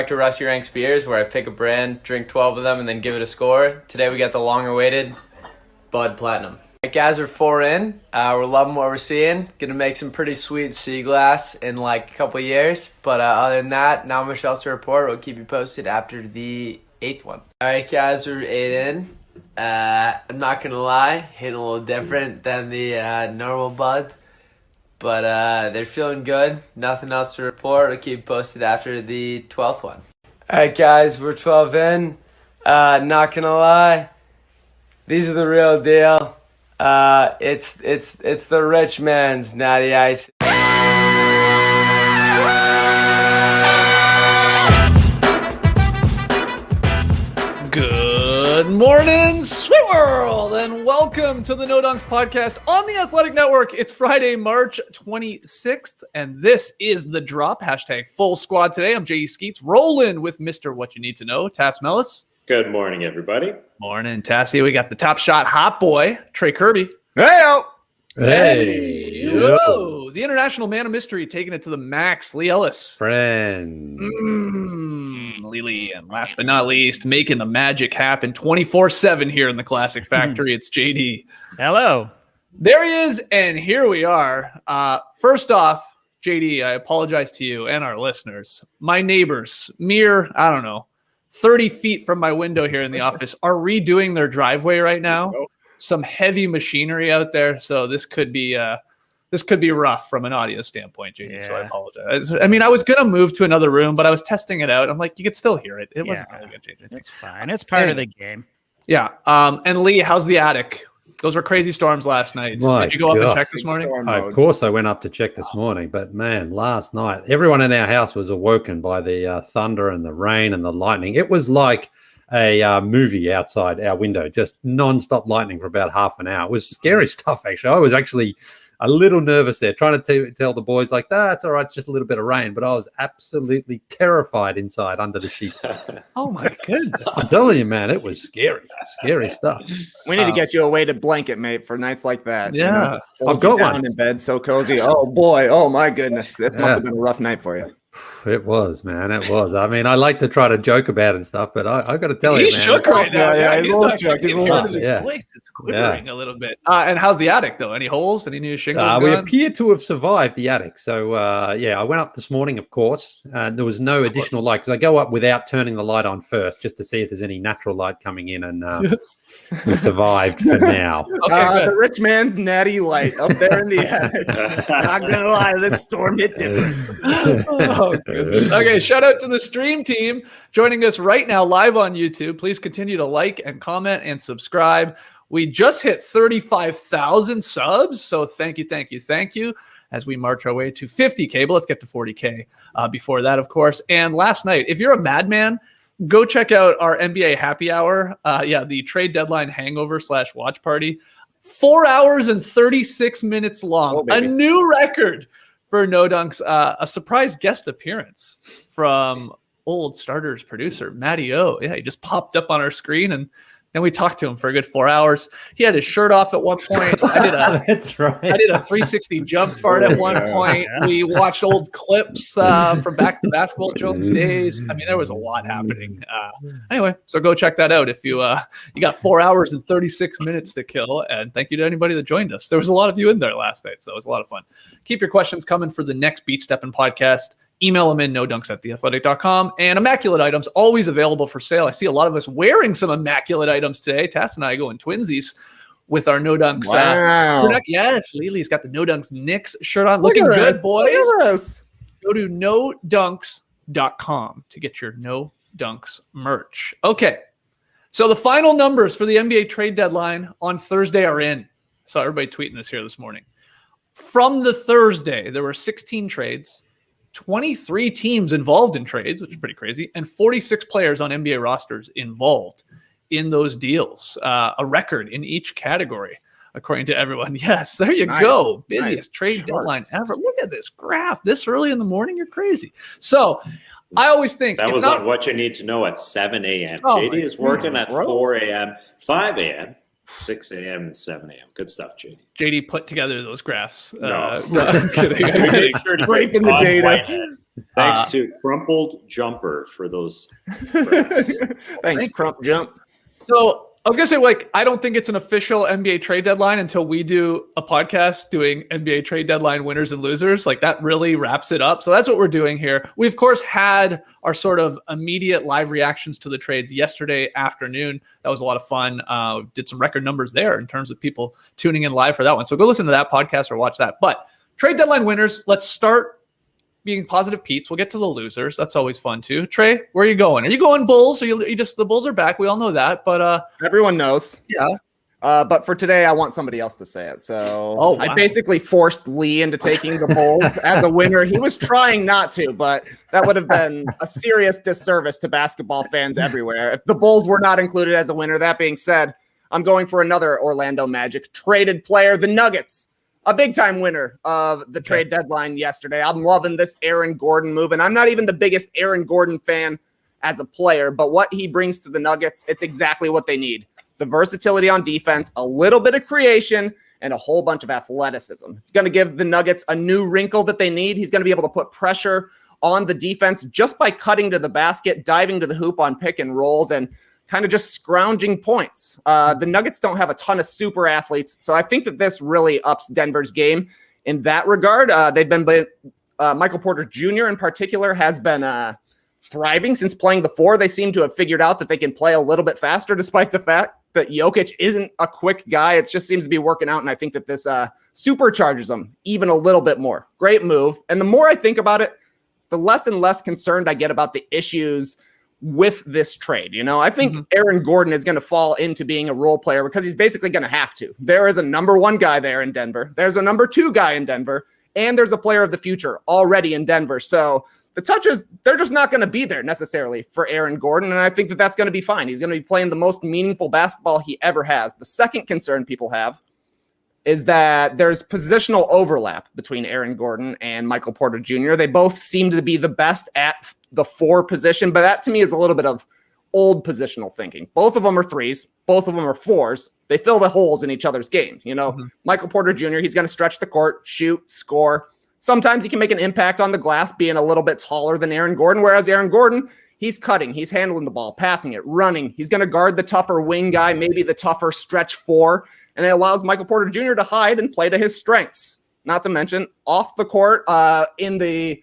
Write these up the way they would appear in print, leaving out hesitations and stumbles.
To Rusty Ranks beers, where I pick a brand, drink 12 of them, and then give it a score. Today we got the longer-awaited Bud Platinum. Alright guys, we're 4 in. We're loving what we're seeing. Gonna make some pretty sweet sea glass in like a couple years. But other than that, not much else to report. We'll keep you posted after the 8th one. Alright guys, we're 8 in. I'm not gonna lie, hitting a little different than the normal Bud. But they're feeling good. Nothing else to report. We'll keep you posted after the 12th one. Alright guys, we're 12 in. Not gonna lie, these are the real deal. It's the rich man's Natty Ice. Good morning, sweet world, and welcome to the No Dunks podcast on the Athletic Network. It's Friday, March 26th, and this is The Drop, hashtag full squad today. I'm J.E. Skeets, rolling with Mr. What You Need to Know, Tass Mellis. Good morning, everybody. Morning, Tassie. We got the top shot hot boy, Trey Kirby. Hey-o! Hey-o! The international man of mystery, taking it to the max, Lee Ellis. Friend. Lee. And last but not least, making the magic happen 24/7 here in the Classic Factory. It's JD. Hello. There he is, and here we are. First off, JD, I apologize to you and our listeners. My neighbors, mere, 30 feet from my window here in the office, are redoing their driveway right now. Some heavy machinery out there, so this could be rough from an audio standpoint, JD. So I apologize. I mean, I was gonna move to another room, but I was testing it out. I'm like, you could still hear it. It wasn't really good, JD. It's fine. It's part of the game. Yeah. And Lee, how's the attic? Those were crazy storms last night. Did you go up and check this morning? Of course I went up to check this morning, but man, last night, everyone in our house was awoken by the thunder and the rain and the lightning. It was like a movie outside our window, just non-stop lightning for about half an hour. It was scary stuff, actually. I was actually a little nervous there, trying to tell the boys, like, it's all right, it's just a little bit of rain. But I was absolutely terrified inside under the sheets. Oh, my goodness. I'm telling you, man, it was scary stuff. We need to get you a weighted blanket, mate, for nights like that. Yeah. I've got one. In bed, so cozy. Oh, boy. Oh, my goodness. This must have been a rough night for you. It was, man. It was. I mean, I like to try to joke about it and stuff, but I got to tell you, man. He's shook right now. Yeah, he's not shook. He's part of this place. It's quivering a little bit. And how's the attic, though? Any holes? Any new shingles? We appear to have survived the attic. So, I went up this morning, of course. There was no additional light because I go up without turning the light on first just to see if there's any natural light coming in, and we survived for now. The rich man's natty light up there in the attic. Not going to lie, this storm hit different. Oh, goodness. Okay, shout out to the stream team joining us right now live on YouTube. Please continue to like and comment and subscribe. We just hit 35,000 subs, so thank you as we march our way to 50K, but let's get to 40K before that, of course. And last night, if you're a madman, go check out our NBA happy hour. The trade deadline hangover / watch party. 4 hours and 36 minutes long. A new record for No Dunks, a surprise guest appearance from old Starters producer Matty O. Yeah, he just popped up on our screen, and then we talked to him for a good 4 hours. He had his shirt off at one point. That's right. I did a 360 jump fart at one point. Yeah. We watched old clips from back to Basketball Jones days. I mean, there was a lot happening. Anyway, so go check that out if you got 4 hours and 36 minutes to kill. And thank you to anybody that joined us. There was a lot of you in there last night, so it was a lot of fun. Keep your questions coming for the next Beach Steppin' podcast. Email them in nodunks@theathletic.com. And immaculate items always available for sale. I see a lot of us wearing some immaculate items today. Tass and I going twinsies with our No Dunks. Wow. Yes, Lily's got the No Dunks Knicks shirt on. Looking good, boys. Go to nodunks.com to get your No Dunks merch. Okay, so the final numbers for the NBA trade deadline on Thursday are in. I saw everybody tweeting this here this morning. From the Thursday, there were 16 trades. 23 teams involved in trades, which is pretty crazy, and 46 players on NBA rosters involved in those deals. A record in each category, according to everyone. Yes, there you go. Busiest trade deadline ever. Look at this graph. This early in the morning, you're crazy. So I always think that was on What You Need to Know at 7 a.m. JD is working at 4 a.m., 5 a.m., 6 a.m. and 7 a.m. Good stuff, JD. JD put together those graphs. No. I'm kidding. Breaking the data. Thanks to Crumpled Jumper for those. Thanks, Crump Jump. So I was going to say, like, I don't think it's an official NBA trade deadline until we do a podcast doing NBA trade deadline winners and losers. Like, that really wraps it up. So that's what we're doing here. We, of course, had our sort of immediate live reactions to the trades yesterday afternoon. That was a lot of fun. Did some record numbers there in terms of people tuning in live for that one. So go listen to that podcast or watch that. But trade deadline winners, let's start being positive Pete's. We'll get to the losers. That's always fun too. Trey, where are you going? Are you going Bulls? Or you just, the Bulls are back. We all know that, but everyone knows. Yeah. But for today, I want somebody else to say it. So I basically forced Lee into taking the Bulls as a winner. He was trying not to, but that would have been a serious disservice to basketball fans everywhere if the Bulls were not included as a winner. That being said, I'm going for another Orlando Magic traded player, the Nuggets. A big-time winner of the trade deadline yesterday. I'm loving this Aaron Gordon move, and I'm not even the biggest Aaron Gordon fan as a player, but what he brings to the Nuggets, it's exactly what they need. The versatility on defense, a little bit of creation, and a whole bunch of athleticism. It's going to give the Nuggets a new wrinkle that they need. He's going to be able to put pressure on the defense just by cutting to the basket, diving to the hoop on pick and rolls, and kind of just scrounging points. The Nuggets don't have a ton of super athletes, so I think that this really ups Denver's game in that regard. Michael Porter Jr. in particular has been thriving since playing the 4. They seem to have figured out that they can play a little bit faster, despite the fact that Jokic isn't a quick guy. It just seems to be working out, and I think that this supercharges them even a little bit more. Great move. And the more I think about it, the less and less concerned I get about the issues with this trade. You know, I think Aaron Gordon is going to fall into being a role player because he's basically going to have to. There is a number 1 guy there in Denver. There's a number 2 guy in Denver, and there's a player of the future already in Denver. So the touches, they're just not going to be there necessarily for Aaron Gordon, and I think that that's going to be fine. He's going to be playing the most meaningful basketball he ever has. The second concern people have is that there's positional overlap between Aaron Gordon and Michael Porter Jr. They both seem to be the best at the 4 position, but that to me is a little bit of old positional thinking. Both of them are 3s. Both of them are 4s. They fill the holes in each other's games. You know, Michael Porter Jr., he's going to stretch the court, shoot, score. Sometimes he can make an impact on the glass being a little bit taller than Aaron Gordon, whereas Aaron Gordon, he's cutting, he's handling the ball, passing it, running. He's going to guard the tougher wing guy, maybe the tougher stretch 4, and it allows Michael Porter Jr. to hide and play to his strengths. Not to mention, off the court, in the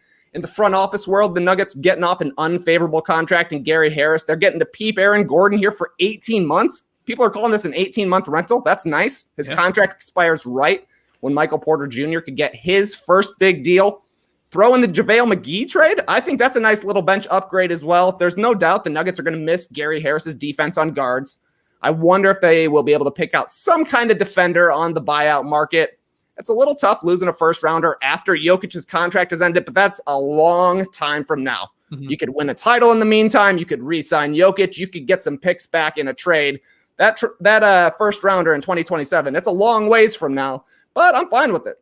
front office world, the Nuggets getting off an unfavorable contract and Gary Harris. They're getting to peep Aaron Gordon here for 18 months. People are calling this an 18-month rental. That's nice. His contract expires right when Michael Porter Jr. could get his first big deal. Throw in the JaVale McGee trade. I think that's a nice little bench upgrade as well. There's no doubt the Nuggets are going to miss Gary Harris's defense on guards. I wonder if they will be able to pick out some kind of defender on the buyout market. It's a little tough losing a first rounder after Jokic's contract has ended, but that's a long time from now. You could win a title in the meantime. You could re-sign Jokic. You could get some picks back in a trade. That first rounder in 2027, it's a long ways from now, but I'm fine with it.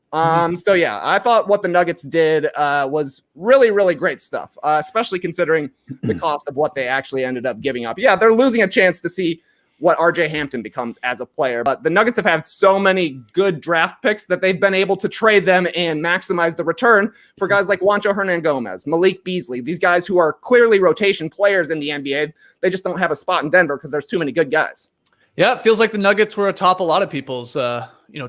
So yeah, I thought what the Nuggets did was really, really great stuff, especially considering the cost of what they actually ended up giving up. Yeah, they're losing a chance to see what RJ Hampton becomes as a player. But the Nuggets have had so many good draft picks that they've been able to trade them and maximize the return for guys like Juancho Hernan-Gomez, Malik Beasley, these guys who are clearly rotation players in the NBA. They just don't have a spot in Denver because there's too many good guys. Yeah, it feels like the Nuggets were atop a lot of people's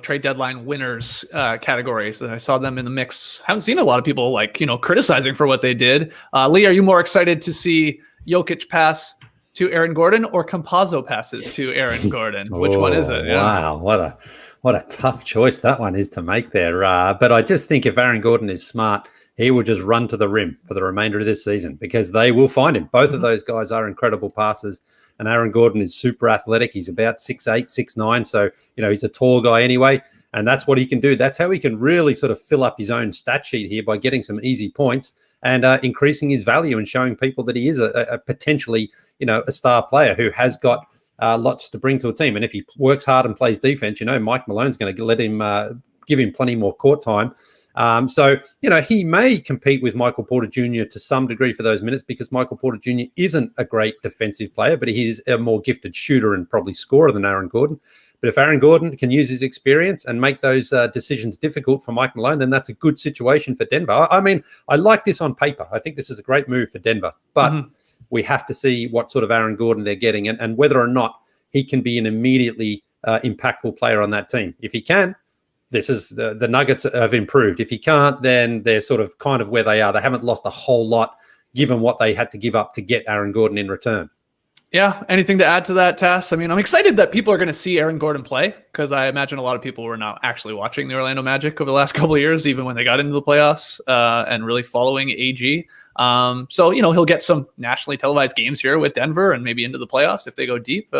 trade deadline winners categories. I saw them in the mix. Haven't seen a lot of people criticizing for what they did. Lee, are you more excited to see Jokic pass to Aaron Gordon or Campazzo passes to Aaron Gordon? Which one is it? Yeah. Wow, what a tough choice that one is to make there. But I just think if Aaron Gordon is smart, he will just run to the rim for the remainder of this season because they will find him. Both of those guys are incredible passers, and Aaron Gordon is super athletic. He's about 6'8", 6'9", so he's a tall guy anyway, and that's what he can do. That's how he can really sort of fill up his own stat sheet here by getting some easy points and increasing his value and showing people that he is a potentially a star player who has got lots to bring to a team. And if he works hard and plays defense, Mike Malone's going to let him give him plenty more court time. So he may compete with Michael Porter Jr. to some degree for those minutes because Michael Porter Jr. isn't a great defensive player, but he is a more gifted shooter and probably scorer than Aaron Gordon. But if Aaron Gordon can use his experience and make those decisions difficult for Mike Malone, then that's a good situation for Denver. I mean, I like this on paper. I think this is a great move for Denver, but we have to see what sort of Aaron Gordon they're getting and whether or not he can be an immediately impactful player on that team. If he can, this is the Nuggets have improved. If he can't, then they're sort of kind of where they are. They haven't lost a whole lot given what they had to give up to get Aaron Gordon in return. Yeah. Anything to add to that, Tass? I mean, I'm excited that people are going to see Aaron Gordon play because I imagine a lot of people were not actually watching the Orlando Magic over the last couple of years, even when they got into the playoffs and really following AG. So, he'll get some nationally televised games here with Denver and maybe into the playoffs if they go deep.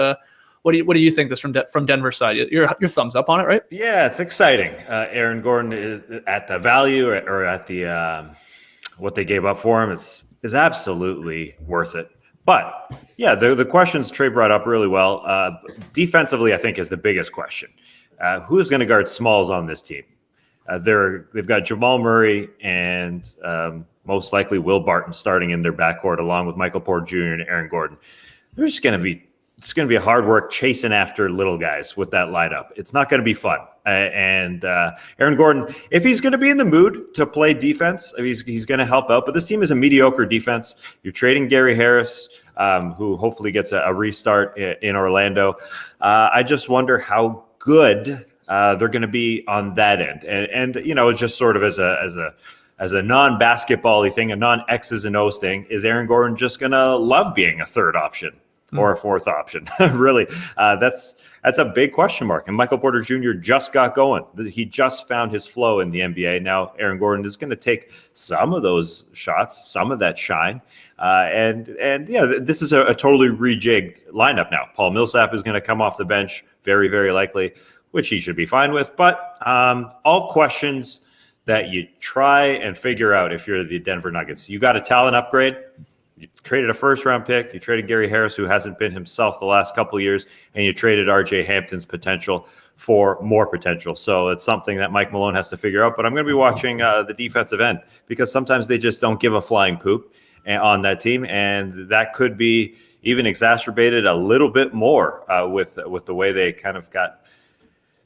What do you think this from Denver's side? Your thumbs up on it, right? Yeah, it's exciting. Aaron Gordon is at the value or at the what they gave up for him. Is absolutely worth it. But yeah, the questions Trey brought up really well. Defensively, I think is the biggest question. Who's going to guard smalls on this team? They've got Jamal Murray and most likely Will Barton starting in their backcourt along with Michael Porter Jr. and Aaron Gordon. It's going to be a hard work chasing after little guys with that lineup. It's not going to be fun. And Aaron Gordon, if he's going to be in the mood to play defense, he's going to help out. But this team is a mediocre defense. You're trading Gary Harris, who hopefully gets a restart in Orlando. I just wonder how good they're going to be on that end. And just sort of as a non-basketball-y thing, a non-X's and O's thing, is Aaron Gordon just going to love being a third option or a fourth option? Really, that's a big question mark. And Michael Porter Jr. just got going. He just found his flow in the NBA. Now Aaron Gordon is going to take some of those shots, some of that shine. And this is a totally rejigged lineup now. Paul Millsap is going to come off the bench, very, very likely, which he should be fine with. But all questions that you try and figure out if you're the Denver Nuggets. You got a talent upgrade. You traded a first-round pick. You traded Gary Harris, who hasn't been himself the last couple of years, and you traded R.J. Hampton's potential for more potential. So it's something that Mike Malone has to figure out. But I'm going to be watching the defensive end because sometimes they just don't give a flying poop on that team, and that could be even exacerbated a little bit more with the way they kind of got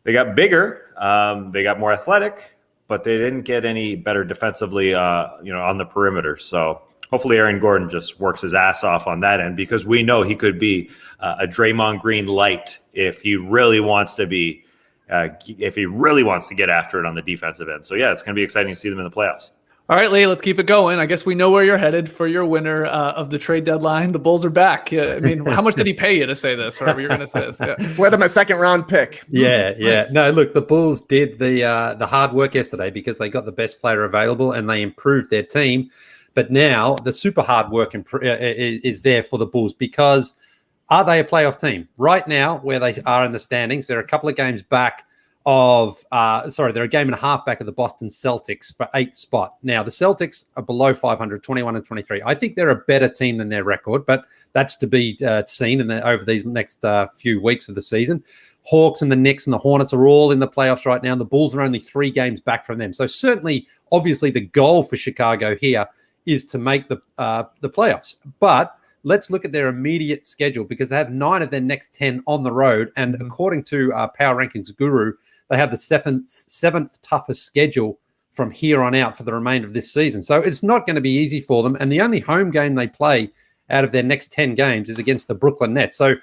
bigger, they got more athletic, but they didn't get any better defensively, on the perimeter. So hopefully Aaron Gordon just works his ass off on that end because we know he could be a Draymond Green light if he really wants to be, if he really wants to get after it on the defensive end. So yeah, it's going to be exciting to see them in the playoffs. All right, Lee, let's keep it going. I guess we know where you're headed for your winner of the trade deadline. The Bulls are back. I mean, how much did he pay you to say this? Or you're going to say this? Yeah. Slid him a second-round pick. Yeah. Nice. No, look, the Bulls did the hard work yesterday because they got the best player available and they improved their team. But now the super hard work is there for the Bulls because are they a playoff team? Right now, where they are in the standings, they're a couple of games back they're a game and a half back of the Boston Celtics for 8th spot. Now, the Celtics are below 500, 21 and 23. I think they're a better team than their record, but that's to be seen over these next few weeks of the season. Hawks and the Knicks and the Hornets are all in the playoffs right now. And the Bulls are only 3 games back from them. So certainly, obviously, the goal for Chicago here is to make the playoffs. But let's look at their immediate schedule because they have 9 of their next 10 on the road. And according to Power Rankings Guru, they have the seventh toughest schedule from here on out for the remainder of this season. So it's not going to be easy for them. And the only home game they play out of their next 10 games is against the Brooklyn Nets. So,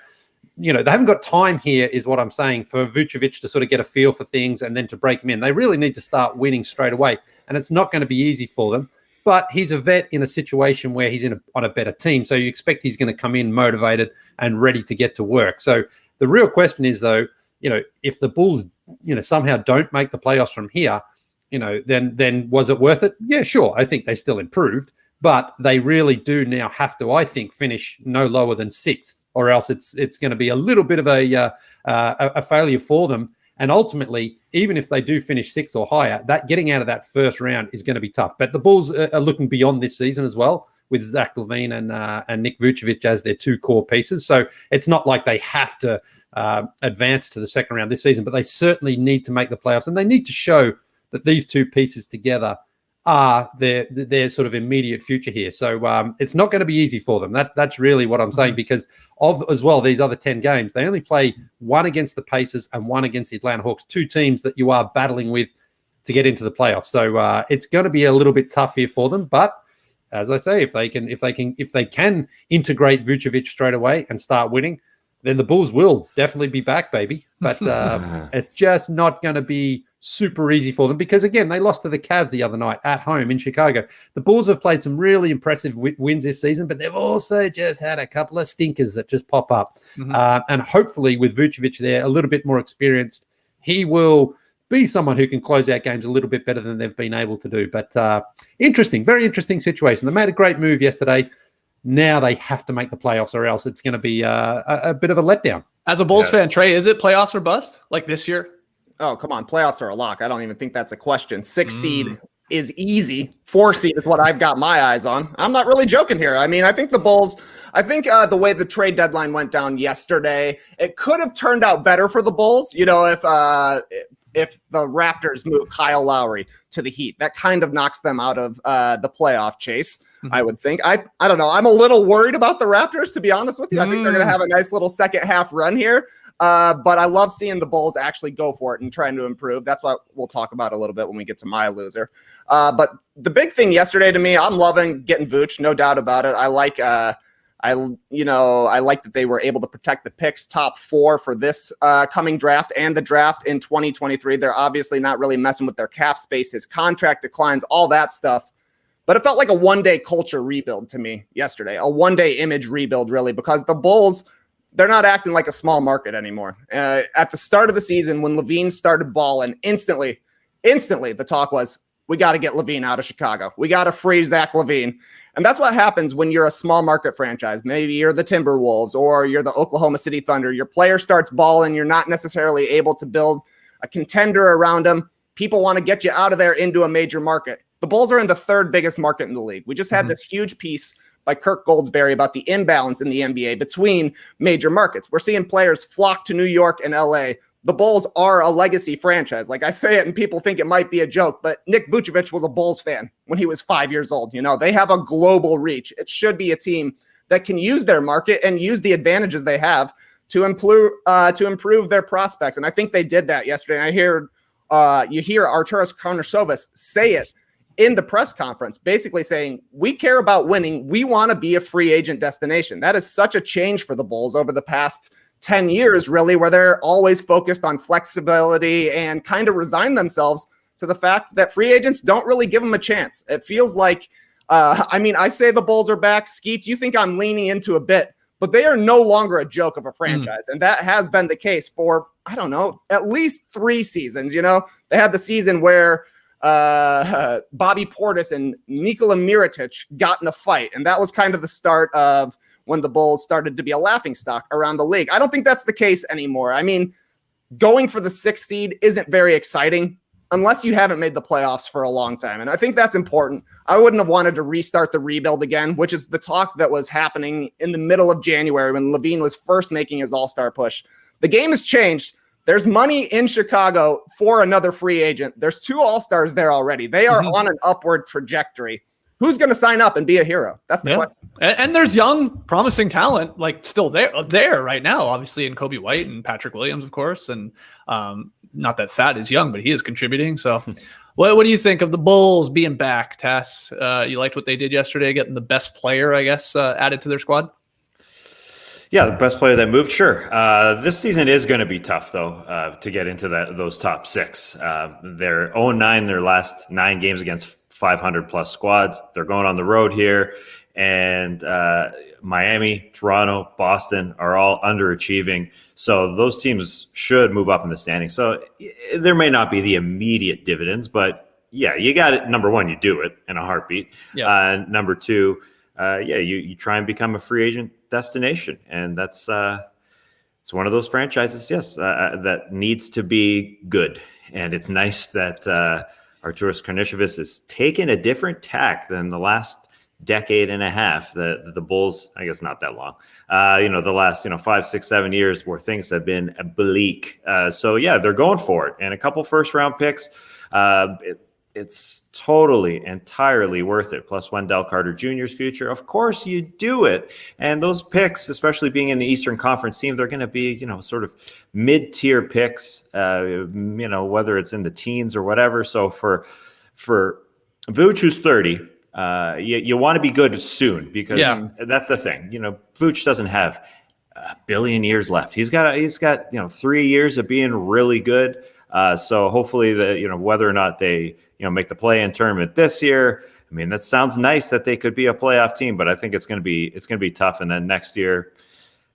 they haven't got time here is what I'm saying for Vucevic to sort of get a feel for things and then to break them in. They really need to start winning straight away. And it's not going to be easy for them. But he's a vet in a situation where he's on a better team. So you expect he's going to come in motivated and ready to get to work. So the real question is, though, if the Bulls, somehow don't make the playoffs from here, then was it worth it? Yeah, sure. I think they still improved. But they really do now have to, I think, finish no lower than 6th, or else it's going to be a little bit of a failure for them. And ultimately, even if they do finish 6th or higher, that getting out of that first round is going to be tough. But the Bulls are looking beyond this season as well, with Zach LaVine and Nick Vucevic as their 2 core pieces. So it's not like they have to advance to the second round this season, but they certainly need to make the playoffs. And they need to show that these 2 pieces together are their sort of immediate future here. So it's not going to be easy for them. That's really what I'm saying, because of as well these other 10 games, they only play one against the Pacers and one against the Atlanta Hawks, two teams that you are battling with to get into the playoffs. So it's going to be a little bit tough here for them. But as I say, if they can integrate Vucevic straight away and start winning, then the Bulls will definitely be back, baby. But it's just not going to be super easy for them, because again, they lost to the Cavs the other night at home in Chicago. The Bulls have played some really impressive wins this season, but they've also just had a couple of stinkers that just pop up. And hopefully with Vucevic there, a little bit more experienced, he will be someone who can close out games a little bit better than they've been able to do. But interesting, very interesting situation. They made a great move yesterday. Now they have to make the playoffs, or else it's going to be a bit of a letdown. As a Bulls fan, Trey, is it playoffs or bust like this year? Oh, come on. Playoffs are a lock. I don't even think that's a question. 6 seed is easy. 4 seed is what I've got my eyes on. I'm not really joking here. I mean, I think the Bulls, the way the trade deadline went down yesterday, it could have turned out better for the Bulls. You know, if the Raptors move Kyle Lowry to the Heat, that kind of knocks them out of the playoff chase, I would think. I don't know. I'm a little worried about the Raptors, to be honest with you. I think they're going to have a nice little second half run here. But I love seeing the Bulls actually go for it and trying to improve. That's what we'll talk about a little bit when we get to my loser. But the big thing yesterday to me, I'm loving getting Vooch, no doubt about it. I like that they were able to protect the picks top 4 for this coming draft and the draft in 2023. They're obviously not really messing with their cap space, his contract declines, all that stuff. But it felt like a one-day culture rebuild to me yesterday, a one-day image rebuild, really, because the Bulls, they're not acting like a small market anymore. At the start of the season, when LaVine started balling, instantly, the talk was, we got to get LaVine out of Chicago. We got to free Zach LaVine. And that's what happens when you're a small market franchise. Maybe you're the Timberwolves or you're the Oklahoma City Thunder. Your player starts balling. You're not necessarily able to build a contender around them. People want to get you out of there into a major market. The Bulls are in the 3rd biggest market in the league. We just had this huge piece by Kirk Goldsberry about the imbalance in the NBA between major markets. We're seeing players flock to New York and LA. The Bulls are a legacy franchise. Like, I say it and people think it might be a joke, but Nick Vucevic was a Bulls fan when he was 5 years old. You know, they have a global reach. It should be a team that can use their market and use the advantages they have to improve their prospects. And I think they did that yesterday. And you hear Arturas Karnisovas say it in the press conference, basically saying, we care about winning. We want to be a free agent destination. That is such a change for the Bulls over the past 10 years, really, where they're always focused on flexibility and kind of resign themselves to the fact that free agents don't really give them a chance. It feels like, I say the Bulls are back. Skeets, you think I'm leaning into a bit, but they are no longer a joke of a franchise. And that has been the case for, I don't know, at least 3 seasons. You know, they had the season where Bobby Portis and Nikola Mirotic got in a fight. And that was kind of the start of when the Bulls started to be a laughingstock around the league. I don't think that's the case anymore. I mean, going for the 6th seed isn't very exciting unless you haven't made the playoffs for a long time. And I think that's important. I wouldn't have wanted to restart the rebuild again, which is the talk that was happening in the middle of January when LaVine was first making his all-star push. The game has changed. There's money in Chicago for another free agent. There's 2 all-stars there already. They are on an upward trajectory. Who's going to sign up and be a hero? That's the question. And there's young, promising talent, like still there right now, obviously, in Kobe White and Patrick Williams, of course. And not that Thad is young, but he is contributing. So what do you think of the Bulls being back, Tess? You liked what they did yesterday, getting the best player, I guess, added to their squad? Yeah, the best player that moved, sure. This season is going to be tough, though, to get into those top 6. They're 0-9 their last 9 games against 500-plus squads. They're going on the road here, and Miami, Toronto, Boston are all underachieving. So those teams should move up in the standings. So there may not be the immediate dividends, but, yeah, you got it. Number 1, you do it in a heartbeat. Yeah. Number 2, you try and become a free agent destination, and that's it's one of those franchises, yes, that needs to be good. And it's nice that Arturas Karnisovas has taken a different tack than the last decade and a half. The Bulls, I guess not that long, the last 5, 6, 7 years where things have been bleak. So yeah, they're going for it, and a couple first round picks. it's totally, entirely worth it. Plus Wendell Carter Jr.'s future. Of course you do it. And those picks, especially being in the Eastern Conference team, they're going to be, sort of mid-tier picks, whether it's in the teens or whatever. So for Vooch, who's 30, you want to be good soon, because that's the thing. Vooch doesn't have a billion years left. He's got 3 years of being really good. So hopefully whether or not they make the play-in tournament this year, I mean, that sounds nice that they could be a playoff team, but I think it's going to be tough. And then next year,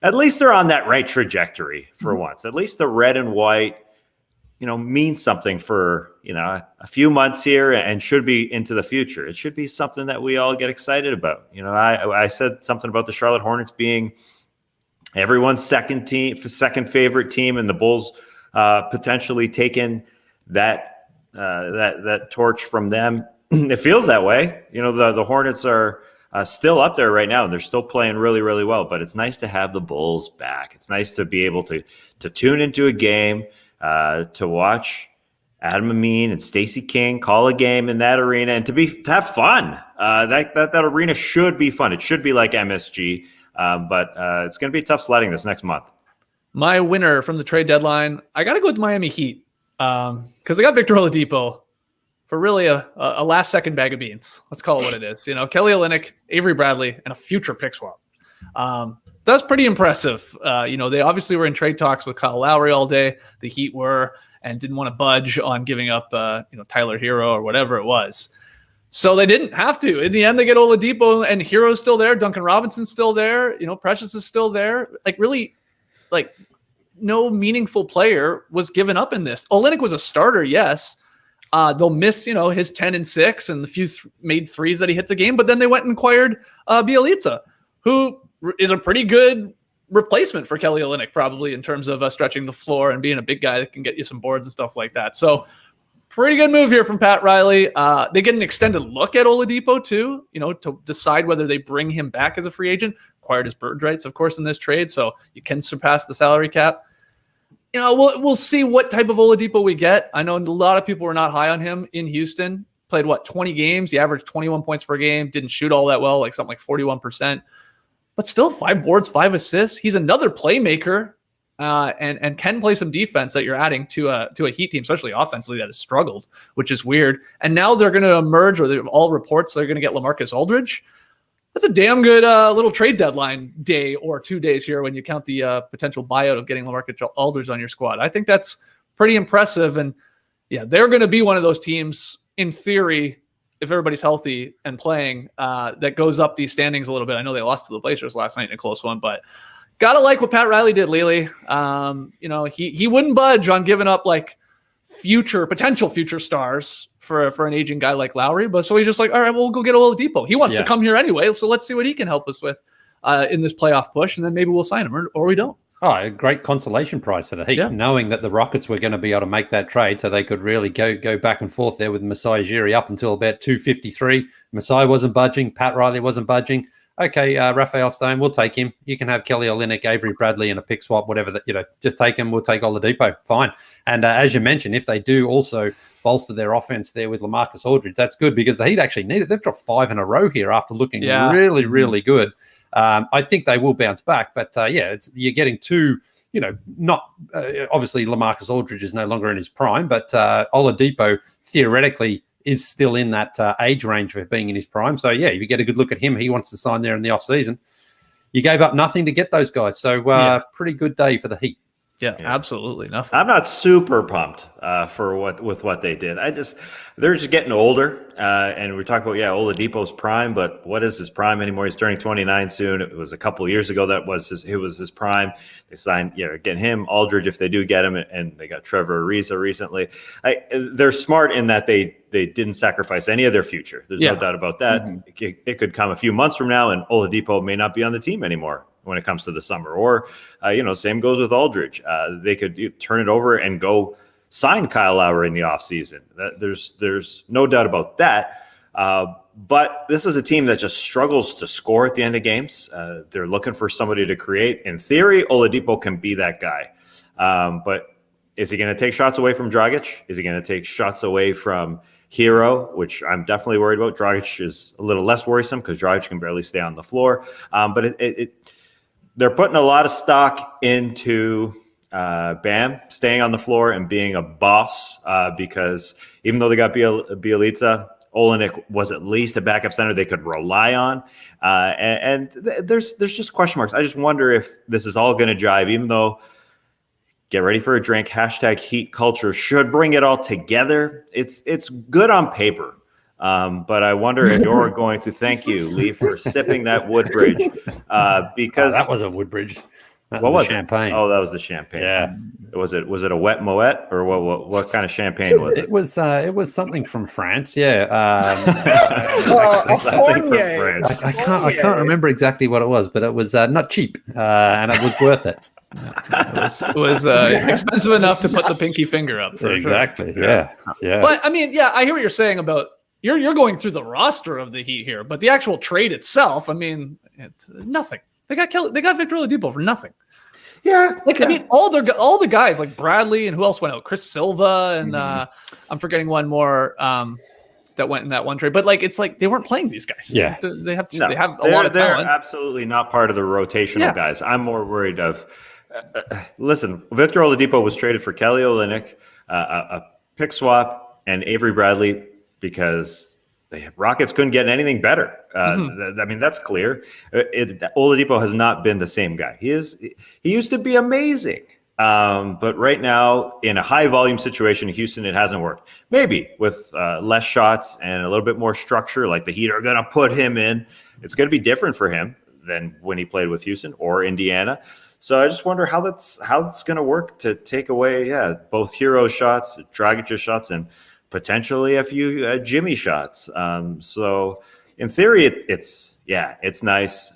at least they're on that right trajectory for once. At least the red and white means something for a few months here, and should be into the future. It should be something that we all get excited about. I said something about the Charlotte Hornets being everyone's second favorite team, and the Bulls potentially taking that torch from them. It feels that way. The Hornets are still up there right now, and they're still playing really, really well. But it's nice to have the Bulls back. It's nice to be able to tune into a game, to watch Adam Amin and Stacey King call a game in that arena, and to have fun. That arena should be fun. It should be like MSG, but it's going to be tough sledding this next month. My winner from the trade deadline, I got to go with Miami Heat, because they got Victor Oladipo for really a last-second bag of beans. Let's call it what it is. Kelly Olynyk, Avery Bradley, and a future pick swap. That's pretty impressive. They obviously were in trade talks with Kyle Lowry all day. The Heat were, and didn't want to budge on giving up, Tyler Hero or whatever it was. So they didn't have to. In the end, they get Oladipo, and Hero's still there. Duncan Robinson's still there. Precious is still there. No meaningful player was given up in this. Olynyk was a starter, yes. They'll miss, his 10 and 6 and the few made threes that he hits a game. But then they went and acquired Bjelica, who is a pretty good replacement for Kelly Olynyk, probably in terms of stretching the floor and being a big guy that can get you some boards and stuff like that. So pretty good move here from Pat Riley. They get an extended look at Oladipo too, to decide whether they bring him back as a free agent. Acquired his bird rights, of course, in this trade, so you can surpass the salary cap. We'll see what type of Oladipo we get. I know a lot of people were not high on him in Houston. Played 20 games. He averaged 21 points per game. Didn't shoot all that well, something like 41%. But still, 5 boards, 5 assists. He's another playmaker, and can play some defense that you're adding to a Heat team, especially offensively, that has struggled, which is weird. And now they're going to emerge, or all reports they're going to get LaMarcus Aldridge. That's a damn good little trade deadline day or 2 days here when you count the potential buyout of getting LaMarcus Aldridge on your squad. I think that's pretty impressive. And yeah, they're going to be one of those teams, in theory, if everybody's healthy and playing, that goes up these standings a little bit. I know they lost to the Blazers last night in a close one, but gotta like what Pat Riley did, Lily. He wouldn't budge on giving up potential future stars for an aging guy like Lowry, but so he's just all right, we'll go get Oladipo. He wants to come here anyway, so let's see what he can help us with in this playoff push, and then maybe we'll sign him or we don't. Oh, a great consolation prize for the Heat, knowing that the Rockets were going to be able to make that trade, so they could really go back and forth there with Masai Ujiri up until about 2:53. Masai wasn't budging, Pat Riley wasn't budging. Okay, Raphael Stone, we'll take him. You can have Kelly Olynyk, Avery Bradley, and a pick swap, whatever that, just take him. We'll take Oladipo. Fine. And as you mentioned, if they do also bolster their offense there with LaMarcus Aldridge, that's good, because the Heat actually need it. They've dropped 5 in a row here after looking really, really good. I think they will bounce back, but you're getting two, not obviously LaMarcus Aldridge is no longer in his prime, but Oladipo theoretically is still in that age range for being in his prime. So, if you get a good look at him, he wants to sign there in the offseason. You gave up nothing to get those guys. So, pretty good day for the Heat. Yeah, absolutely nothing. I'm not super pumped for what they did. They're just getting older, and we're talking about Oladipo's prime, but what is his prime anymore? He's turning 29 soon. It was a couple of years ago that was his prime. They signed get him, Aldridge if they do get him, and they got Trevor Ariza recently. They're smart in that they didn't sacrifice any of their future. There's no doubt about that. Mm-hmm. It could come a few months from now, and Oladipo may not be on the team anymore when it comes to the summer, or same goes with Aldridge. They could turn it over and go sign Kyle Lowry in the offseason. There's no doubt about that. But this is a team that just struggles to score at the end of games. They're looking for somebody to create. In theory, Oladipo can be that guy. But is he going to take shots away from Dragic? Is he going to take shots away from Hero, which I'm definitely worried about. Dragic is a little less worrisome because Dragic can barely stay on the floor. But they're putting a lot of stock into Bam staying on the floor and being a boss because even though they got Bjelica, Olenek was at least a backup center they could rely on. There's just question marks. I just wonder if this is all going to jive, even though get ready for a drink, #Heat culture should bring it all together. It's good on paper. But I wonder if you're going to thank you, Lee, for sipping that Woodbridge because that was a Woodbridge. That what was champagne? Oh, that was the champagne. Yeah. Was it a wet Moet or what kind of champagne was it? It was something from France. Yeah. Something from France. I can't remember exactly what it was, but it was not cheap, and it was worth it. It was expensive enough to put the pinky finger up. For exactly. Sure. Yeah. But I mean, I hear what you're saying about you're going through the roster of the Heat here, but the actual trade itself, I mean, it's nothing. They got Victor Oladipo for nothing. Yeah, I mean, all the guys like Bradley and who else went out? Chris Silva and I'm forgetting one more that went in that one trade. But it's like they weren't playing these guys. Yeah, they have a lot of talent. They're absolutely not part of the rotational guys. I'm more worried of. Listen, Victor Oladipo was traded for Kelly Olynyk, a pick swap, and Avery Bradley because the Rockets couldn't get anything better. I mean, that's clear. Oladipo has not been the same guy. He used to be amazing. But right now, in a high volume situation in Houston, it hasn't worked. Maybe with less shots and a little bit more structure, like the Heat are going to put him in, it's going to be different for him than when he played with Houston or Indiana. So I just wonder how that's going to work to take away, both Hero shots, Dragic's shots, and potentially a few Jimmy shots. So in theory, it's nice.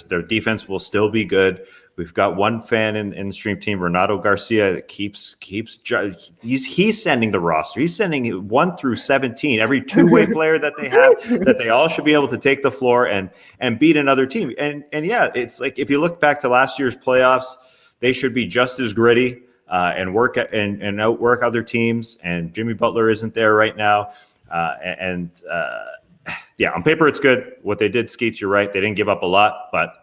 Their defense will still be good. We've got one fan in the stream team, Renato Garcia, that keeps he's sending the roster. He's sending 1 through 17, every two-way player that they have, that they all should be able to take the floor and beat another team. And it's like if you look back to last year's playoffs, they should be just as gritty and work and outwork other teams. And Jimmy Butler isn't there right now. On paper it's good. What they did, Skeets, you're right. They didn't give up a lot, but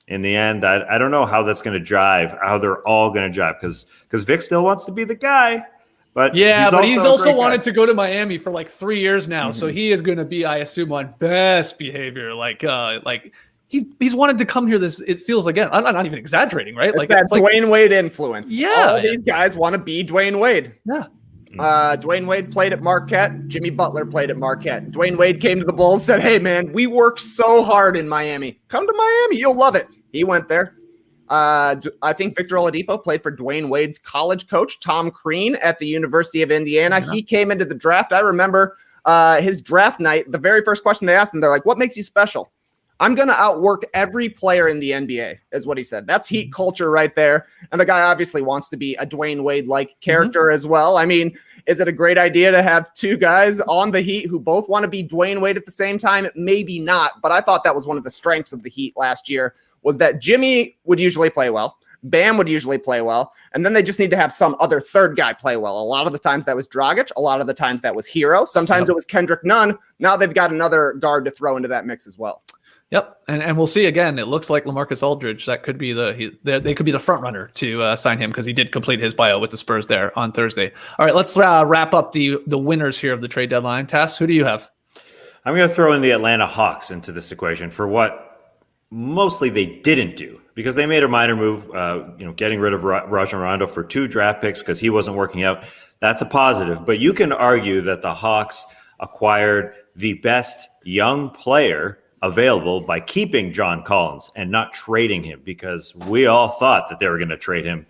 in the end, I don't know how that's going to jive, how they're all going to jive, because Vic still wants to be the guy. But he's also wanted to go to Miami for like 3 years now. So he is going to be, I assume, on best behavior. He's wanted to come here. It feels again. I'm not even exaggerating, right? It's Dwayne Wade influence. Yeah, all these guys want to be Dwayne Wade. Yeah. Dwayne Wade played at Marquette. Jimmy Butler played at Marquette. Dwayne Wade came to the Bulls, said, "Hey man, we work so hard in Miami. Come to Miami, you'll love it." He went there. I think Victor Oladipo played for Dwayne Wade's college coach, Tom Crean, at the University of Indiana. Yeah. He came into the draft. I remember his draft night. The very first question they asked him, they're like, "What makes you special?" "I'm going to outwork every player in the NBA," is what he said. That's Heat culture right there. And the guy obviously wants to be a Dwayne Wade-like character as well. I mean, is it a great idea to have two guys on the Heat who both want to be Dwayne Wade at the same time? Maybe not, but I thought that was one of the strengths of the Heat last year, was that Jimmy would usually play well, Bam would usually play well, and then they just need to have some other third guy play well. A lot of the times that was Dragic, a lot of the times that was Hero, sometimes it was Kendrick Nunn. Now they've got another guard to throw into that mix as well. Yep, and we'll see again. It looks like LaMarcus Aldridge, that could be they could be the front runner to sign him because he did complete his bio with the Spurs there on Thursday. All right, let's wrap up the winners here of the trade deadline. Tass, who do you have? I'm going to throw in the Atlanta Hawks into this equation for what mostly they didn't do, because they made a minor move, getting rid of Rajon Rondo for 2 draft picks because he wasn't working out. That's a positive, but you can argue that the Hawks acquired the best young player available by keeping John Collins and not trading him, because we all thought that they were going to trade him,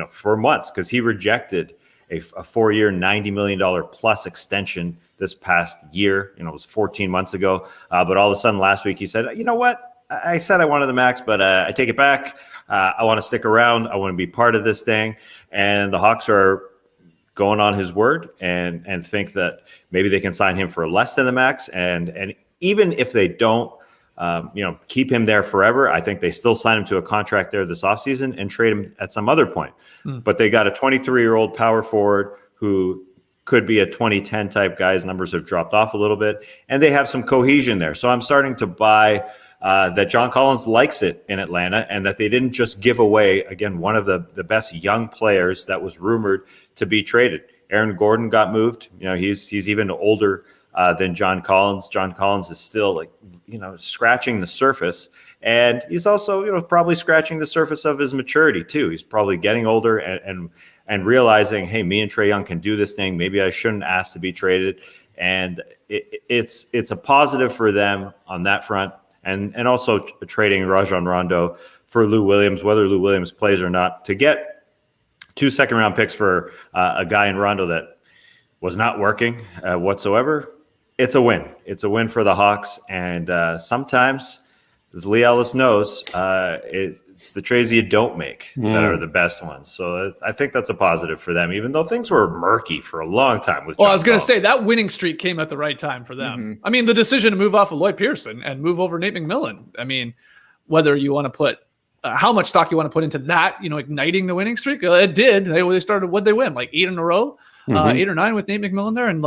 for months, because he rejected a 4-year, $90 million plus extension this past year. It was 14 months ago. But all of a sudden last week he said, "You know what? I said I wanted the max, but I take it back. I want to stick around. I want to be part of this thing." And the Hawks are going on his word and think that maybe they can sign him for less than the max. And even if they don't, keep him there forever, I think they still sign him to a contract there this offseason and trade him at some other point. But they got a 23-year-old power forward who could be a 2010 type guy. His numbers have dropped off a little bit, and they have some cohesion there. So I'm starting to buy that John Collins likes it in Atlanta, and that they didn't just give away, again, one of the best young players that was rumored to be traded. Aaron Gordon got moved. He's even older than John Collins. John Collins is still scratching the surface, and he's also probably scratching the surface of his maturity too. He's probably getting older and realizing, hey, me and Trae Young can do this thing. Maybe I shouldn't ask to be traded, and it's a positive for them on that front. And also trading Rajon Rondo for Lou Williams, whether Lou Williams plays or not, to get 2 second-round picks for a guy in Rondo that was not working whatsoever. It's a win. It's a win for the Hawks. And sometimes, as Lee Ellis knows, it's the trades you don't make that are the best ones. So I think that's a positive for them, even though things were murky for a long time. With I was going to say that winning streak came at the right time for them. Mm-hmm. I mean, the decision to move off of Lloyd Pearson and move over Nate McMillan. I mean, whether you want to put how much stock you want to put into that, igniting the winning streak, it did. They started, what'd they win? Like 8 in a row, 8 or 9 with Nate McMillan there, and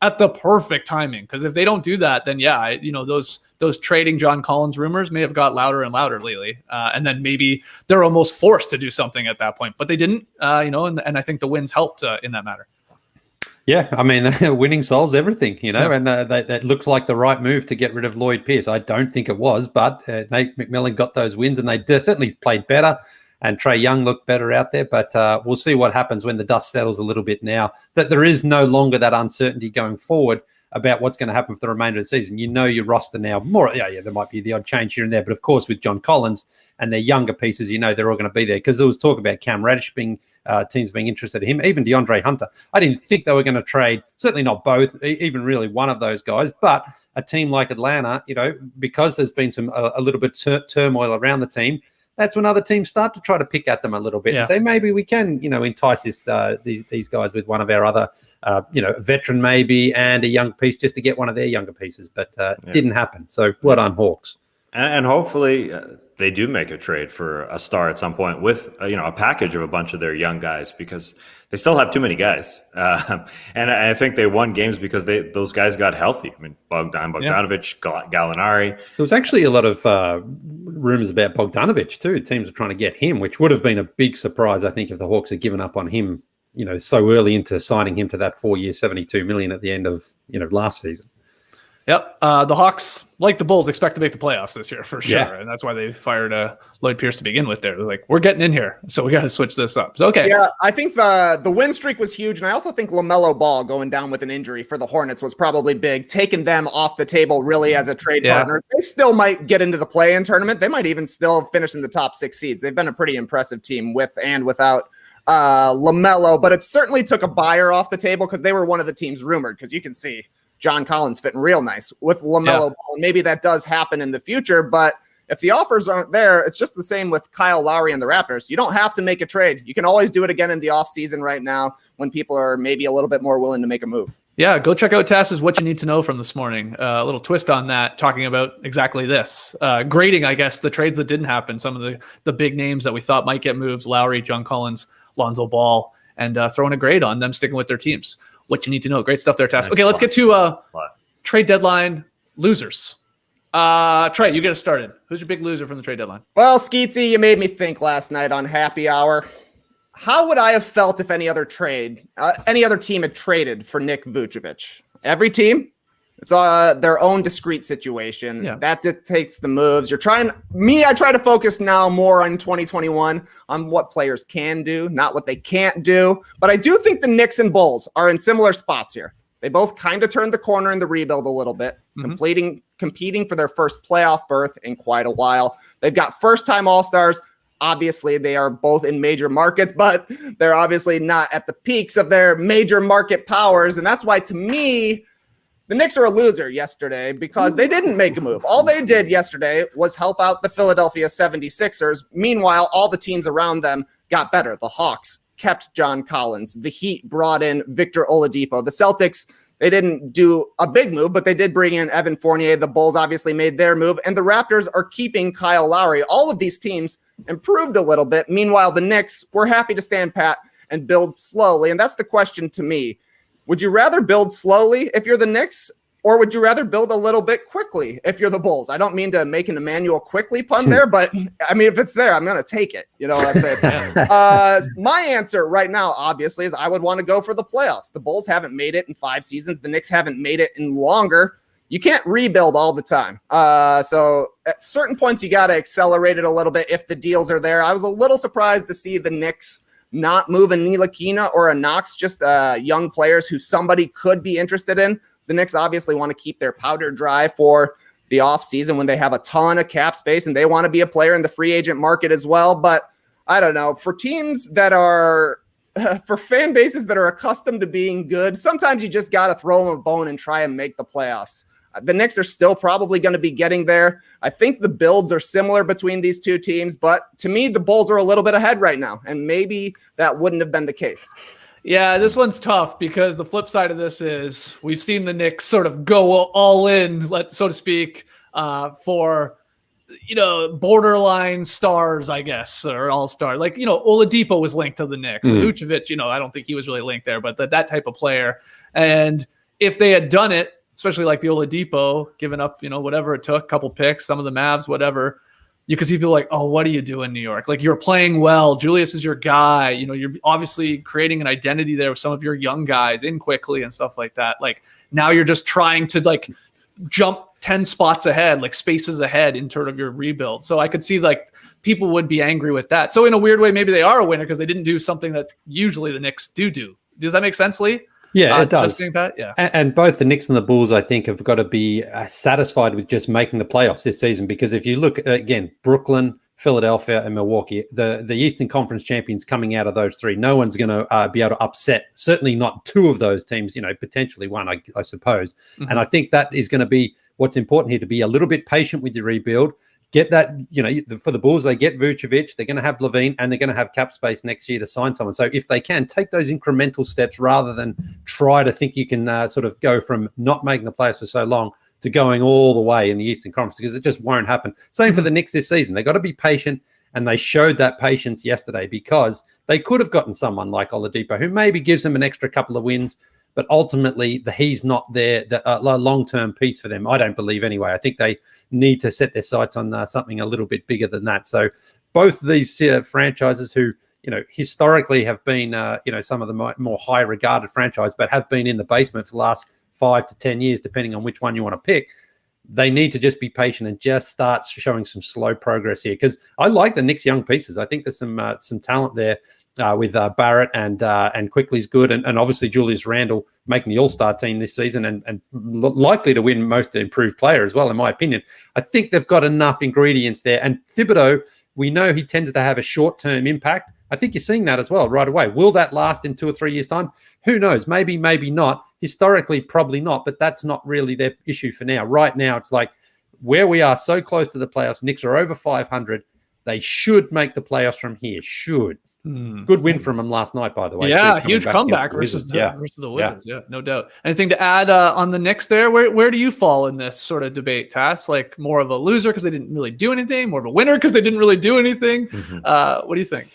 at the perfect timing. Because if they don't do that, then those trading John Collins rumors may have got louder and louder lately. And then maybe they're almost forced to do something at that point, but they didn't, and I think the wins helped in that matter. Yeah, I mean, winning solves everything, and that looks like the right move to get rid of Lloyd Pierce. I don't think it was, but Nate McMillan got those wins, and they certainly played better, and Trae Young looked better out there. But we'll see what happens when the dust settles a little bit now, that there is no longer that uncertainty going forward about what's going to happen for the remainder of the season. Your roster now more, there might be the odd change here and there, but of course with John Collins and their younger pieces, they're all going to be there, because there was talk about Cam Reddish being teams being interested in him, even DeAndre Hunter. I didn't think they were going to trade, certainly not both, even really one of those guys, but a team like Atlanta, because there's been a little bit turmoil around the team, that's when other teams start to try to pick at them a little bit and say, maybe we can, entice these guys with one of our other, veteran maybe, and a young piece just to get one of their younger pieces. But didn't happen. So well done, Hawks. And hopefully they do make a trade for a star at some point with, a package of a bunch of their young guys, because they still have too many guys. And I think they won games because those guys got healthy. I mean, Bogdanovich, Gallinari. There was actually a lot of rumors about Bogdanovich too. Teams are trying to get him, which would have been a big surprise, I think, if the Hawks had given up on him, so early into signing him to that 4-year, $72 million at the end of, last season. Yep. The Hawks, like the Bulls, expect to make the playoffs this year for sure. Yeah. And that's why they fired Lloyd Pierce to begin with there. They're like, we're getting in here, so we got to switch this up. So, okay. Yeah, I think the win streak was huge. And I also think LaMelo Ball going down with an injury for the Hornets was probably big, taking them off the table really as a trade partner. They still might get into the play-in tournament. They might even still finish in the top 6 seeds. They've been a pretty impressive team with and without LaMelo. But it certainly took a buyer off the table, because they were one of the teams rumored, because you can see John Collins fitting real nice with LaMelo Ball. Maybe that does happen in the future, but if the offers aren't there, it's just the same with Kyle Lowry and the Raptors. You don't have to make a trade. You can always do it again in the offseason right now when people are maybe a little bit more willing to make a move. Yeah, go check out Tass's What You Need to Know from this morning. A little twist on that, talking about exactly this. Grading, I guess, the trades that didn't happen, some of the big names that we thought might get moved, Lowry, John Collins, Lonzo Ball, and throwing a grade on them sticking with their teams. What you need to know. Great stuff there, Tass. Okay, let's get to trade deadline losers. Trey, you get us started. Who's your big loser from the trade deadline? Well, Skeetsy, you made me think last night on Happy Hour. How would I have felt if any other team had traded for Nik Vucevic? Every team, it's their own discrete situation. Yeah. That dictates the moves. I try to focus now more on 2021 on what players can do, not what they can't do. But I do think the Knicks and Bulls are in similar spots here. They both kind of turned the corner in the rebuild a little bit, competing for their first playoff berth in quite a while. They've got first-time All-Stars. Obviously, they are both in major markets, but they're obviously not at the peaks of their major market powers. And that's why, to me, the Knicks are a loser yesterday, because they didn't make a move. All they did yesterday was help out the Philadelphia 76ers. Meanwhile, all the teams around them got better. The Hawks kept John Collins. The Heat brought in Victor Oladipo. The Celtics, they didn't do a big move, but they did bring in Evan Fournier. The Bulls obviously made their move, and the Raptors are keeping Kyle Lowry. All of these teams improved a little bit. Meanwhile, the Knicks were happy to stand pat and build slowly, and that's the question to me. would you rather build slowly if you're the Knicks, or would you rather build a little bit quickly if you're the Bulls? I don't mean to make an Emmanuel quickly pun there, but I mean, if it's there, I'm going to take it. You know what I'm saying? My answer right now, obviously, is I would want to go for the playoffs. The Bulls haven't made it in 5 seasons. The Knicks haven't made it in longer. You can't rebuild all the time. So at certain points, you got to accelerate it a little bit if the deals are there. I was a little surprised to see the Knicks not move a Ntilikina or a Knox, just young players who somebody could be interested in. The Knicks obviously want to keep their powder dry for the offseason when they have a ton of cap space, and they want to be a player in the free agent market as well. But I don't know. For teams that are for fan bases that are accustomed to being good, sometimes you just got to throw them a bone and try and make the playoffs. The Knicks are still probably going to be getting there. I think the builds are similar between these two teams, but to me, the Bulls are a little bit ahead right now, and maybe that wouldn't have been the case. Yeah, this one's tough because the flip side of this is we've seen the Knicks sort of go all in, so to speak, for, borderline stars, I guess, or all-star. Like, Oladipo was linked to the Knicks. Vucevic, I don't think he was really linked there, but that type of player. And if they had done it, especially like the Oladipo, giving up, whatever it took, a couple picks, some of the Mavs, whatever, you could see people like, oh, what do you do in New York? Like, you're playing well. Julius is your guy. You're obviously creating an identity there with some of your young guys in quickly and stuff like that. Like, now you're just trying to like jump 10 spots ahead, like spaces ahead in terms of your rebuild. So I could see like people would be angry with that. So in a weird way, maybe they are a winner because they didn't do something that usually the Knicks do. Does that make sense, Lee? Yeah, it does. Yeah. And both the Knicks and the Bulls, I think, have got to be satisfied with just making the playoffs this season, because if you look, again, Brooklyn, Philadelphia, and Milwaukee, the Eastern Conference champions coming out of those three, no one's going to be able to upset, certainly not two of those teams, potentially one, I suppose. Mm-hmm. And I think that is going to be what's important here, to be a little bit patient with your rebuild. Get that, for the Bulls, they get Vucevic, they're going to have Levine, and they're going to have cap space next year to sign someone. So if they can, take those incremental steps rather than try to think you can sort of go from not making the playoffs for so long to going all the way in the Eastern Conference, because it just won't happen. Same for the Knicks this season. They got to be patient, and they showed that patience yesterday, because they could have gotten someone like Oladipo, who maybe gives them an extra couple of wins, but ultimately he's not there, the long-term piece for them. I don't believe anyway. I think they need to set their sights on something a little bit bigger than that. So both of these franchises who, historically have been, some of the more high-regarded franchise, but have been in the basement for the last 5 to 10 years, depending on which one you want to pick, they need to just be patient and just start showing some slow progress here. Because I like the Knicks' young pieces. I think there's some talent there. With Barrett and Quickly's good, and obviously Julius Randle making the All-Star team this season and likely to win Most Improved Player as well, in my opinion. I think they've got enough ingredients there. And Thibodeau, we know he tends to have a short-term impact. I think you're seeing that as well right away. Will that last in 2 or 3 years' time? Who knows? Maybe not. Historically, probably not, but that's not really their issue for now. Right now, it's like where we are so close to the playoffs, Knicks are over 500. They should make the playoffs from here. Should. Good win from them last night, by the way. Yeah, huge comeback versus the Wizards. Yeah, no doubt. Anything to add on the Knicks there? Where do you fall in this sort of debate, Tass? Like more of a loser because they didn't really do anything, more of a winner because they didn't really do anything? Mm-hmm. What do you think?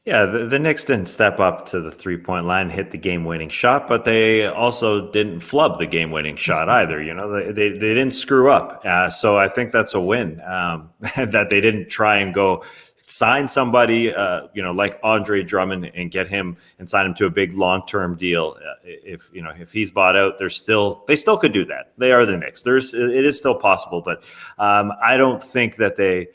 Yeah, the Knicks didn't step up to the three-point line, hit the game-winning shot, but they also didn't flub the game-winning shot either. They didn't screw up. So I think that's a win, that they didn't try and go sign somebody, like Andre Drummond and get him and sign him to a big long-term deal. If he's bought out, they still could do that. They are the Knicks. It is still possible, but I don't think that they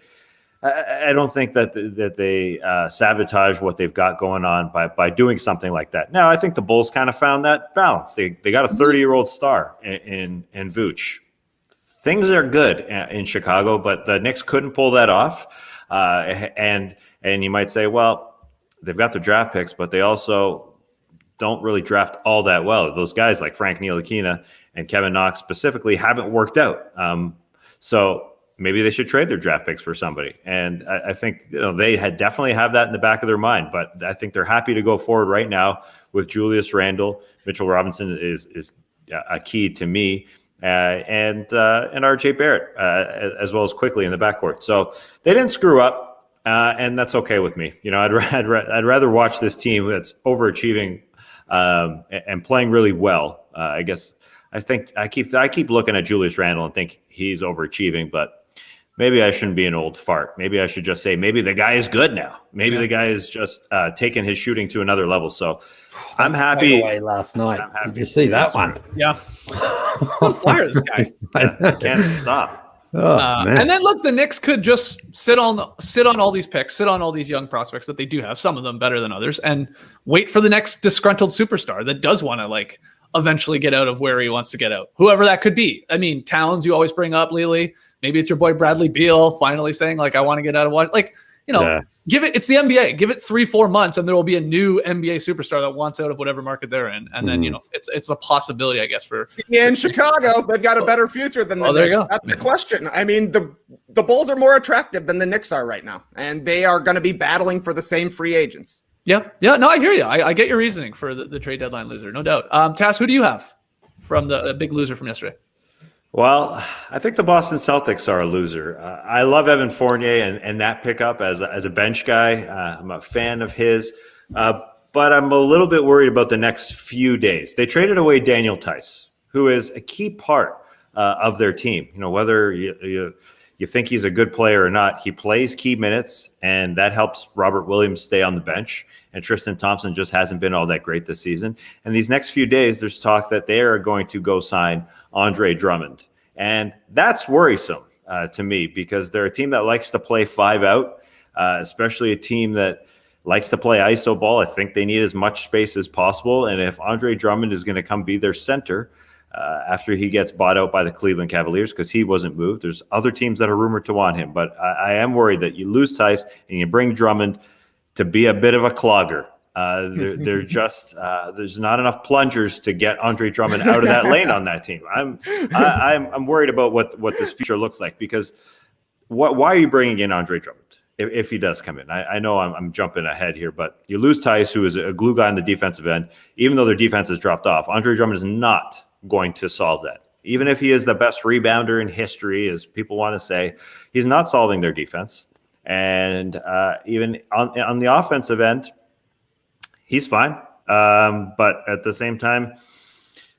sabotage what they've got going on by doing something like that. Now, I think the Bulls kind of found that balance. They got a 30-year-old star in Vooch. Things are good in Chicago, but the Knicks couldn't pull that off. And you might say, well, they've got the draft picks, but they also don't really draft all that well. Those guys like Frank Ntilikina and Kevin Knox specifically haven't worked out. So maybe they should trade their draft picks for somebody. And I think they definitely have that in the back of their mind, but I think they're happy to go forward right now with Julius Randle. Mitchell Robinson is a key to me. And RJ Barrett, as well as Quickly in the backcourt. So they didn't screw up, and that's okay with me. I'd rather watch this team that's overachieving and playing really well. I guess I think I keep looking at Julius Randle and think he's overachieving, but maybe I shouldn't be an old fart. Maybe I should just say maybe the guy is good now. Maybe the guy is just taking his shooting to another level. So I'm happy. Last night, did you see that one? Yeah, it's on fire, this guy. I can't stop. And then look, the Knicks could just sit on all these picks, sit on all these young prospects that they do have, some of them better than others, and wait for the next disgruntled superstar that does want to like eventually get out of where he wants to get out, whoever that could be. I mean, Towns, you always bring up Lily. Maybe it's your boy Bradley Beal finally saying like, I want to get out of what, like, you know, it's the NBA, give it 3-4 months and there will be a new NBA superstar that wants out of whatever market they're in. And then, you know, it's a possibility, I guess, for in Chicago, they've got a better future than the Knicks. There you go. That's the question. I mean, the Bulls are more attractive than the Knicks are right now, and they are going to be battling for the same free agents. Yeah. No, I hear you. I get your reasoning for the trade deadline loser, no doubt. Tass, who do you have from the big loser from yesterday? Well, I think the Boston Celtics are a loser. I love Evan Fournier and that pickup as a bench guy. I'm a fan of his, but I'm a little bit worried about the next few days. They traded away Daniel Tice, who is a key part of their team. You know, whether you think he's a good player or not, he plays key minutes, and that helps Robert Williams stay on the bench. And Tristan Thompson just hasn't been all that great this season. And these next few days, there's talk that they are going to go sign Andre Drummond. And that's worrisome to me, because they're a team that likes to play 5 out, especially a team that likes to play iso ball. I think they need as much space as possible. And if Andre Drummond is going to come be their center after he gets bought out by the Cleveland Cavaliers, because he wasn't moved, there's other teams that are rumored to want him. But I am worried that you lose Tice and you bring Drummond to be a bit of a clogger. They're just there's not enough plungers to get Andre Drummond out of that lane on that team. I'm worried about what this future looks like, because why are you bringing in Andre Drummond if he does come in? I know I'm jumping ahead here, but you lose Tice, who is a glue guy on the defensive end. Even though their defense has dropped off, Andre Drummond is not going to solve that. Even if he is the best rebounder in history, as people want to say, he's not solving their defense. And even on the offensive end, he's fine. But at the same time,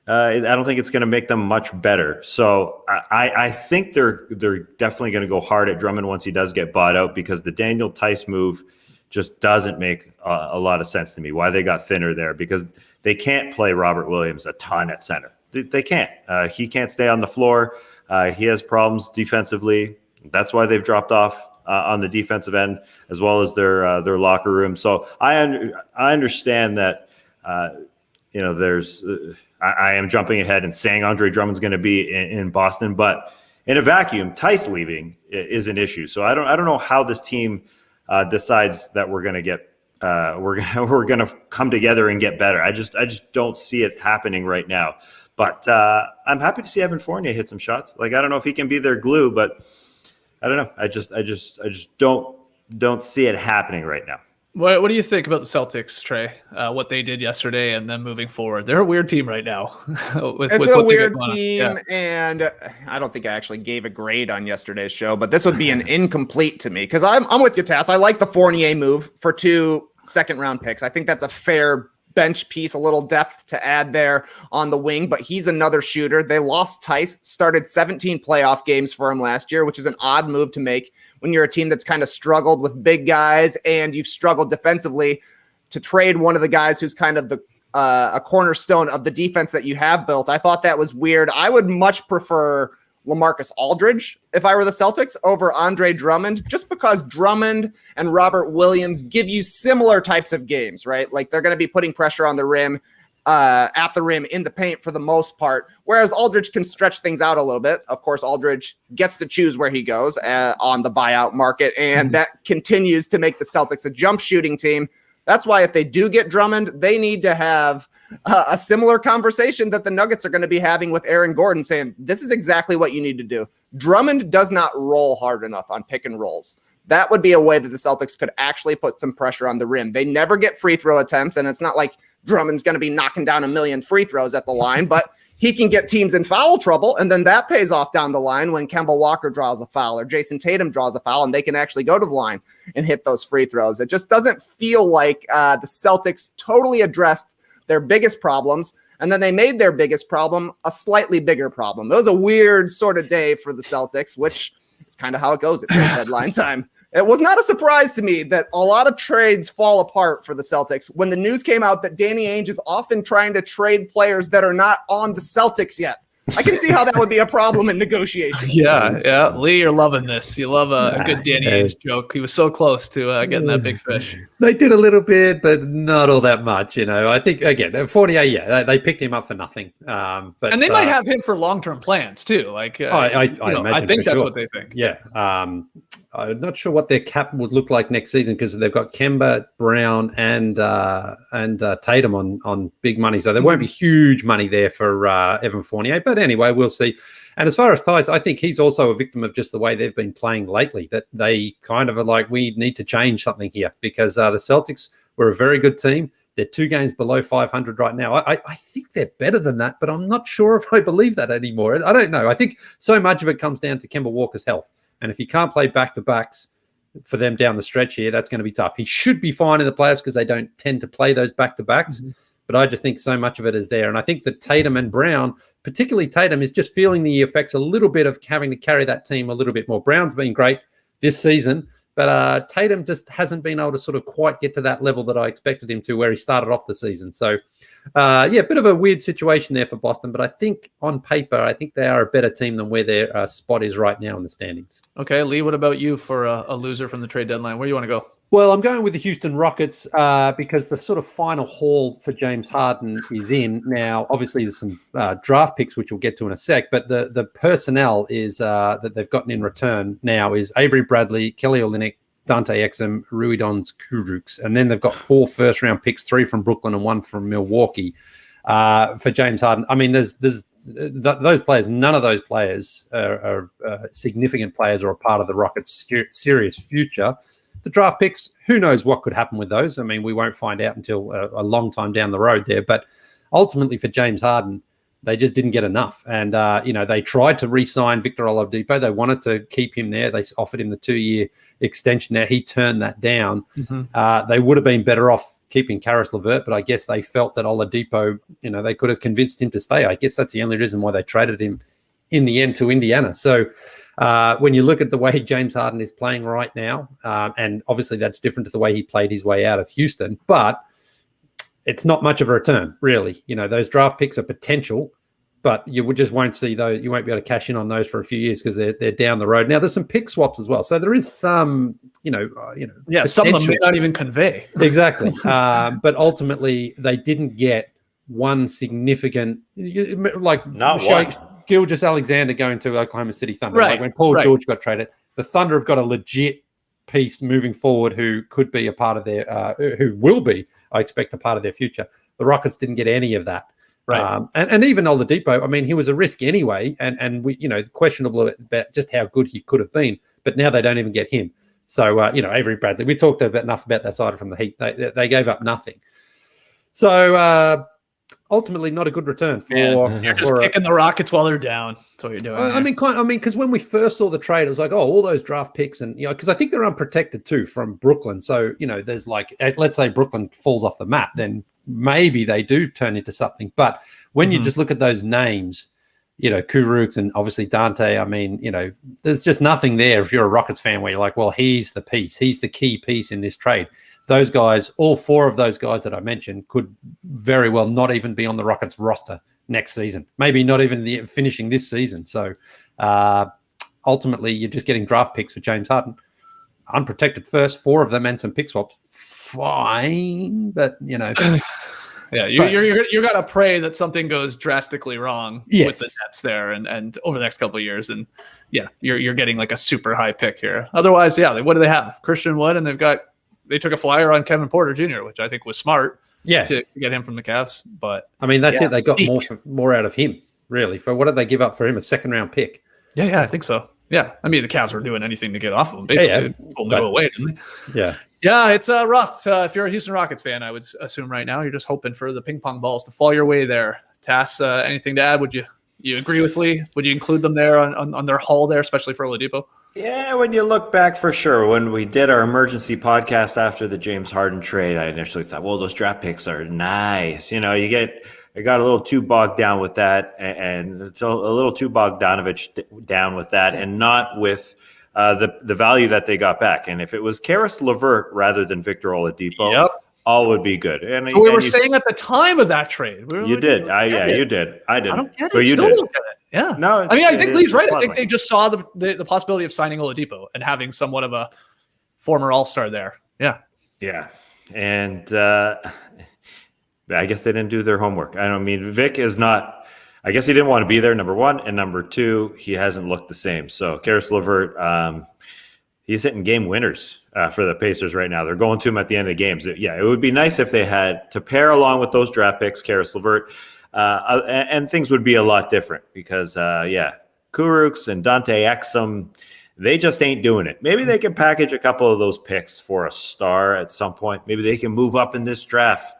I don't think it's going to make them much better. So I think they're definitely going to go hard at Drummond once he does get bought out, because the Daniel Tice move just doesn't make a lot of sense to me. Why they got thinner there, because they can't play Robert Williams a ton at center. They can't. He can't stay on the floor. He has problems defensively. That's why they've dropped off on the defensive end, as well as their locker room. So I understand that, there's I am jumping ahead and saying Andre Drummond's going to be in Boston, but in a vacuum, Tice leaving is an issue. So I don't know how this team decides that we're going to get we're going to come together and get better. I just don't see it happening right now. But I'm happy to see Evan Fournier hit some shots. Like, I don't know if he can be their glue, but I don't know. I just don't see it happening right now. What do you think about the Celtics, Trey? What they did yesterday and then moving forward? They're a weird team right now. It's a weird team, and I don't think I actually gave a grade on yesterday's show, but this would be an incomplete to me, because I'm with you, Tass. I like the Fournier move for 2 second-round picks. I think that's a fair bench piece, a little depth to add there on the wing, but he's another shooter. They lost Tice, started 17 playoff games for him last year, which is an odd move to make when you're a team that's kind of struggled with big guys and you've struggled defensively, to trade one of the guys who's kind of a cornerstone of the defense that you have built. I thought that was weird. I would much prefer LaMarcus Aldridge if I were the Celtics over Andre Drummond, just because Drummond and Robert Williams give you similar types of games, right? Like, they're going to be putting pressure on the rim, at the rim, in the paint for the most part, whereas Aldridge can stretch things out a little bit. Of course, Aldridge gets to choose where he goes on the buyout market, and that continues to make the Celtics a jump shooting team. That's why if they do get Drummond, they need to have a similar conversation that the Nuggets are going to be having with Aaron Gordon, saying, this is exactly what you need to do. Drummond does not roll hard enough on pick and rolls. That would be a way that the Celtics could actually put some pressure on the rim. They never get free throw attempts, and it's not like Drummond's going to be knocking down 1 million free throws at the line, but he can get teams in foul trouble, and then that pays off down the line when Kemba Walker draws a foul or Jason Tatum draws a foul, and they can actually go to the line and hit those free throws. It just doesn't feel like the Celtics totally addressed their biggest problems, and then they made their biggest problem a slightly bigger problem. It was a weird sort of day for the Celtics, which is kind of how it goes at trade deadline time. It was not a surprise to me that a lot of trades fall apart for the Celtics when the news came out that Danny Ainge is often trying to trade players that are not on the Celtics yet. I can see how that would be a problem in negotiations. Yeah. Lee, you're loving this. You love a good Danny Ainge joke. He was so close to getting that big fish. They did a little bit, but not all that much. I think, again, Fournier, they picked him up for nothing. And they might have him for long-term plans, too. Like, I think that's what they think. Yeah. I'm not sure what their cap would look like next season because they've got Kemba, Brown, and Tatum on big money. So there won't be huge money there for Evan Fournier. But anyway, we'll see. And as far as Theis, I think he's also a victim of just the way they've been playing lately, that they kind of are like, we need to change something here because the Celtics were a very good team. They're 2 games below 500 right now. I think they're better than that, but I'm not sure if I believe that anymore. I don't know. I think so much of it comes down to Kemba Walker's health. And if he can't play back-to-backs for them down the stretch here, that's going to be tough. He should be fine in the playoffs because they don't tend to play those back-to-backs. Mm-hmm. But I just think so much of it is there. And I think that Tatum and Brown, particularly Tatum, is just feeling the effects a little bit of having to carry that team a little bit more. Brown's been great this season, but Tatum just hasn't been able to sort of quite get to that level that I expected him to where he started off the season. So, a bit of a weird situation there for Boston, but I think on paper, they are a better team than where their spot is right now in the standings. Okay, Lee, what about you for a loser from the trade deadline? Where do you want to go? Well, I'm going with the Houston Rockets because the sort of final haul for James Harden is in. Now, obviously, there's some draft picks, which we'll get to in a sec, but the personnel is that they've gotten in return now is Avery Bradley, Kelly Olynyk, Dante Exum, Ruidons Kurucs, and then they've got 4 first-round picks, 3 from Brooklyn and 1 from Milwaukee for James Harden. I mean, there's those players. None of those players are significant players or a part of the Rockets' serious future. The draft picks, who knows what could happen with those? I mean, we won't find out until a long time down the road there. But ultimately, for James Harden, they just didn't get enough. And, they tried to re-sign Victor Oladipo. They wanted to keep him there. They offered him the 2-year extension there. He turned that down. Mm-hmm. They would have been better off keeping Karis LeVert, but I guess they felt that Oladipo, they could have convinced him to stay. I guess that's the only reason why they traded him in the end to Indiana. So when you look at the way James Harden is playing right now, and obviously that's different to the way he played his way out of Houston, but it's not much of a return, really. Those draft picks are potential, but you just won't see those. You won't be able to cash in on those for a few years because they're down the road. Now, there's some pick swaps as well, so there is some, some of them may not even convey exactly. But ultimately, they didn't get one significant, like not one. Gilgeous Alexander going to Oklahoma City Thunder. Right. Like when Paul George got traded, the Thunder have got a legit piece moving forward who could be a part of their, who will be, I expect, a part of their future. The Rockets didn't get any of that. Right. And even Oladipo, I mean, he was a risk anyway, and we, questionable about just how good he could have been. But now they don't even get him. So, Avery Bradley, we talked enough about that side from the Heat. They gave up nothing. So, ultimately, not a good return for. You're just kicking the Rockets while they're down. That's what you're doing. Because when we first saw the trade, it was like, all those draft picks, and because I think they're unprotected too from Brooklyn. So there's like, let's say Brooklyn falls off the map, then maybe they do turn into something. But when you just look at those names, Kurucs and obviously Dante, I mean, there's just nothing there. If you're a Rockets fan, where you're like, well, he's the piece, he's the key piece in this trade. Those guys, all 4 of those guys that I mentioned, could very well not even be on the Rockets roster next season. Maybe not even finishing this season. So ultimately, you're just getting draft picks for James Harden. Unprotected first, 4 of them, and some pick swaps. Fine, but Yeah, you're gonna pray that something goes drastically wrong with the Nets there, and over the next couple of years, and you're getting like a super high pick here. Otherwise, what do they have? Christian Wood, and they took a flyer on Kevin Porter Jr., which I think was smart. To get him from the Cavs, but I mean that's it. They got more out of him, really. For what did they give up for him? A 2nd-round pick. Yeah, I think so. Yeah, I mean the Cavs were doing anything to get off of him. Basically, told them to go away, didn't they? Yeah, it's rough. If you're a Houston Rockets fan, I would assume right now you're just hoping for the ping pong balls to fall your way there. Tass, anything to add? Would you You agree with Lee? Would you include them there on their haul there, especially for Oladipo? Yeah, when you look back, for sure. When we did our emergency podcast after the James Harden trade, I initially thought, well, those draft picks are nice. You know, I got a little too bogged down with that, and it's a little too Bogdanovich down with that, and not with the value that they got back. And if it was Karis LeVert rather than Victor Oladipo, all would be good. And so we were saying at the time of that trade, you did. You did. I didn't. I don't get it. But you Still did. don't get it. Yeah. No, I mean, I think Lee's right. I think they just saw the possibility of signing Oladipo and having somewhat of a former All-Star there. Yeah. Yeah. And I guess they didn't do their homework. I mean, Vic is not – I guess he didn't want to be there, number one. And number two, he hasn't looked the same. So Karis LeVert, he's hitting game winners for the Pacers right now. They're going to him at the end of the games. Yeah, it would be nice if they had to pair along with those draft picks, Karis LeVert, and things would be a lot different because, Kurucs and Dante Exum, they just ain't doing it. Maybe they can package a couple of those picks for a star at some point. Maybe they can move up in this draft.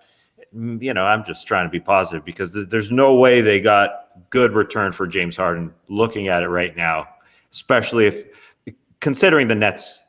You know, I'm just trying to be positive because there's no way they got good return for James Harden looking at it right now, especially if considering the Nets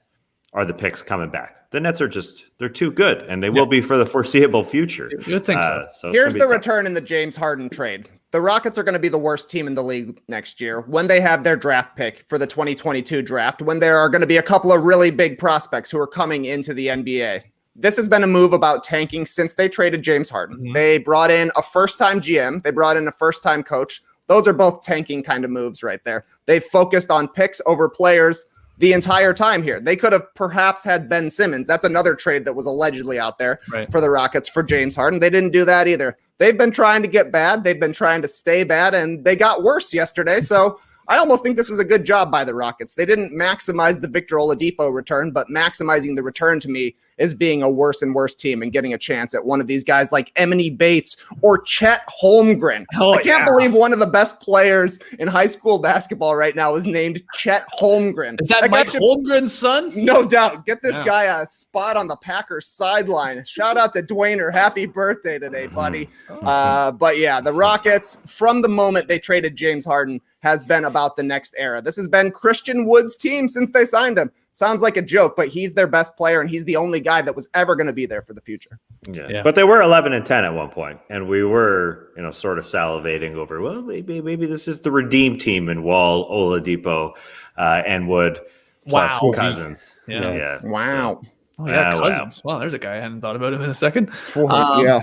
are the picks coming back. The Nets are they're too good, and they will be for the foreseeable future. You would think so. Here's the return in the James Harden trade. The Rockets are going to be the worst team in the league next year when they have their draft pick for the 2022 draft, when there are going to be a couple of really big prospects who are coming into the NBA. This has been a move about tanking since they traded James Harden. Mm-hmm. They brought in a first-time GM. They brought in a first-time coach. Those are both tanking kind of moves right there. They've focused on picks over players the entire time here. They could have perhaps had Ben Simmons. That's another trade that was allegedly out there for the Rockets for James Harden. They didn't do that either. They've been trying to get bad. They've been trying to stay bad, and they got worse yesterday. So I almost think this is a good job by the Rockets. They didn't maximize the Victor Oladipo return, but maximizing the return to me is being a worse and worse team and getting a chance at one of these guys like Emily Bates or Chet Holmgren. I can't believe one of the best players in high school basketball right now is named Chet Holmgren. Is that Mike Holmgren's son? No doubt. Get this guy a spot on the Packers sideline. Shout out to Dwayner. Happy birthday today, buddy. But yeah, the Rockets, from the moment they traded James Harden, has been about the next era. This has been Christian Wood's team since they signed him. Sounds like a joke, but he's their best player, and he's the only guy that was ever going to be there for the future. Yeah. But they were 11-10 at one point, and we were, sort of salivating over, well, maybe this is the redeem team in Wall, Oladipo, and Wood plus Cousins. Yeah. Wow. Oh, yeah, Cousins. Wow, there's a guy I hadn't thought about him in a second. Yeah.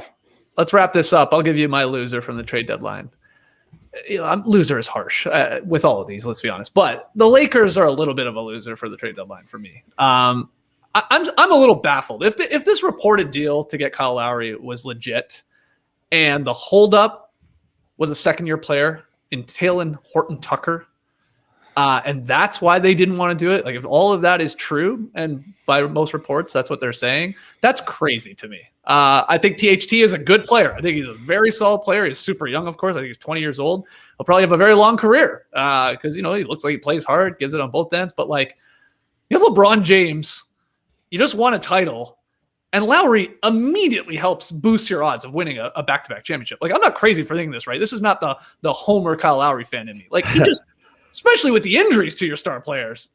Let's wrap this up. I'll give you my loser from the trade deadline. Loser is harsh with all of these, let's be honest. But the Lakers are a little bit of a loser for the trade deadline for me. I'm a little baffled. If this reported deal to get Kyle Lowry was legit, and the holdup was a second-year player in Talen Horton-Tucker, and that's why they didn't want to do it. Like, if all of that is true, and by most reports that's what they're saying, that's crazy to me. I think THT is a good player. I think he's a very solid player. He's super young, of course. I think he's 20 years old. He'll probably have a very long career because, he looks like he plays hard, gives it on both ends. But, like, you have LeBron James, you just won a title, and Lowry immediately helps boost your odds of winning a back-to-back championship. Like, I'm not crazy for thinking this, right? This is not the Homer Kyle Lowry fan in me. Like, he just, especially with the injuries to your star players,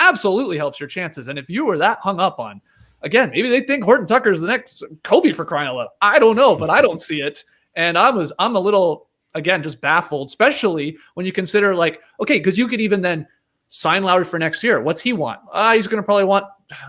absolutely helps your chances. And if you were that hung up on, again, maybe they think Horton-Tucker is the next Kobe for crying out loud. I don't know, but I don't see it. And I'm a little, again, just baffled, especially when you consider, like, okay, because you could even then sign Lowry for next year. What's he want? He's going to probably want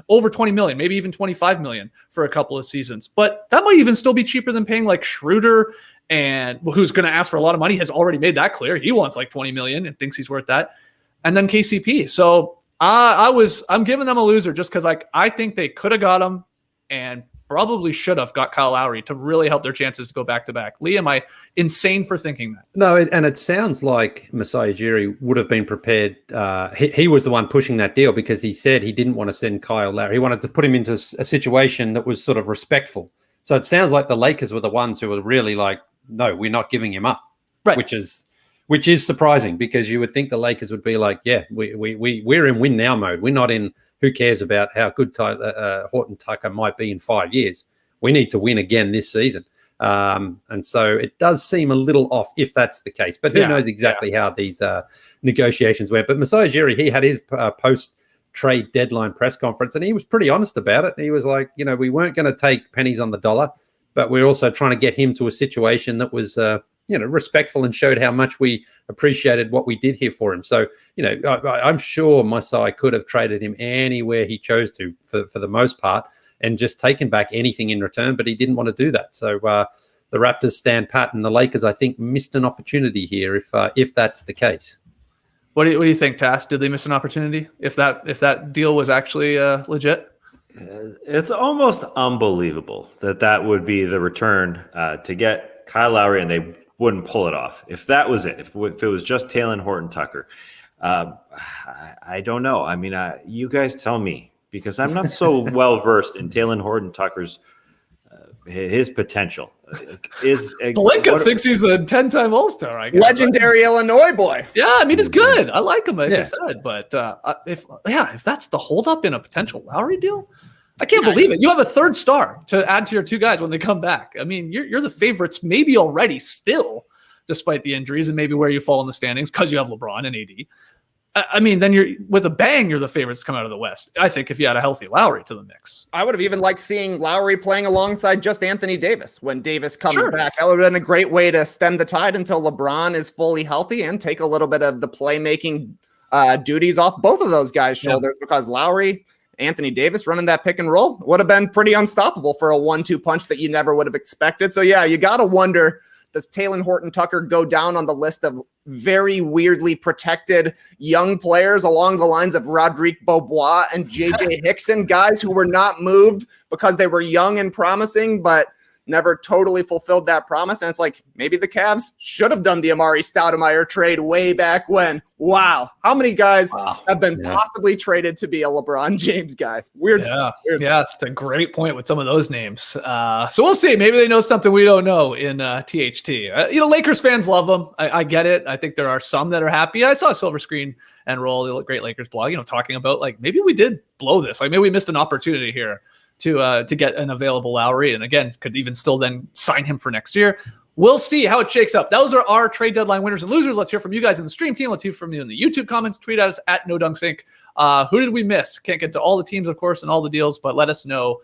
over 20 million, maybe even 25 million for a couple of seasons. But that might even still be cheaper than paying like Schroeder, and who's going to ask for a lot of money, has already made that clear. He wants like 20 million and thinks he's worth that. And then KCP. So I'm giving them a loser just because, like, I think they could have got him and probably should have got Kyle Lowry to really help their chances to go back to back. Lee, am I insane for thinking that? No, and it sounds like Masai Ujiri would have been prepared. He was the one pushing that deal because he said he didn't want to send Kyle Lowry. He wanted to put him into a situation that was sort of respectful. So it sounds like the Lakers were the ones who were really like, no, we're not giving him up, right? Which is surprising because you would think the Lakers would be like, yeah, we're in win now mode. We're not in who cares about how good Horton-Tucker might be in 5 years. We need to win again this season. And so it does seem a little off if that's the case. But who knows exactly how these negotiations went. But Masai Ujiri, he had his post-trade deadline press conference, and he was pretty honest about it. He was like, we weren't going to take pennies on the dollar, but we're also trying to get him to a situation that was respectful and showed how much we appreciated what we did here for him. So, I'm sure Masai could have traded him anywhere he chose to for the most part and just taken back anything in return, but he didn't want to do that. So the Raptors stand pat, and the Lakers, I think, missed an opportunity here if that's the case. What do you think, Tass? Did they miss an opportunity if that deal was actually legit? It's almost unbelievable that would be the return to get Kyle Lowry, and they wouldn't pull it off. If that was it, if it was just Talen Horton-Tucker, I don't know. I mean, you guys tell me, because I'm not so well versed in Talen Horton-Tucker's his potential. Palenka thinks he's a 10-time All-Star, I guess. Legendary Illinois boy. Yeah, I mean, it's good. I like him, like I said. But if that's the holdup in a potential Lowry deal, I can't believe it. You have a third star to add to your two guys when they come back. I mean, you're the favorites maybe already still, despite the injuries and maybe where you fall in the standings because you have LeBron and AD. I mean, then you're with a bang, you're the favorites to come out of the West. I think if you had a healthy Lowry to the mix. I would have even liked seeing Lowry playing alongside just Anthony Davis when Davis comes back. That would have been a great way to stem the tide until LeBron is fully healthy and take a little bit of the playmaking duties off both of those guys' shoulders because Lowry, Anthony Davis running that pick and roll would have been pretty unstoppable for a 1-2 punch that you never would have expected. So, yeah, you got to wonder, does Talen Horton-Tucker go down on the list of very weirdly protected young players along the lines of Rodrigue Beaubois and J.J. Hickson, guys who were not moved because they were young and promising, but never totally fulfilled that promise? And it's like, maybe the Cavs should have done the Amari Stoudemire trade way back when. Wow. How many guys have been possibly traded to be a LeBron James guy? Weird stuff. It's a great point with some of those names. So we'll see. Maybe they know something we don't know in THT. Lakers fans love them. I get it. I think there are some that are happy. I saw a Silver Screen and Roll, the Great Lakers blog, talking about like maybe we did blow this. Like maybe we missed an opportunity here to get an available Lowry, and again, could even still then sign him for next year. We'll see how it shakes up. Those are our trade deadline winners and losers. Let's hear from you guys in the stream team. Let's hear from you in the YouTube comments. Tweet at us at NoDunksInc. Who did we miss? Can't get to all the teams, of course, and all the deals, but let us know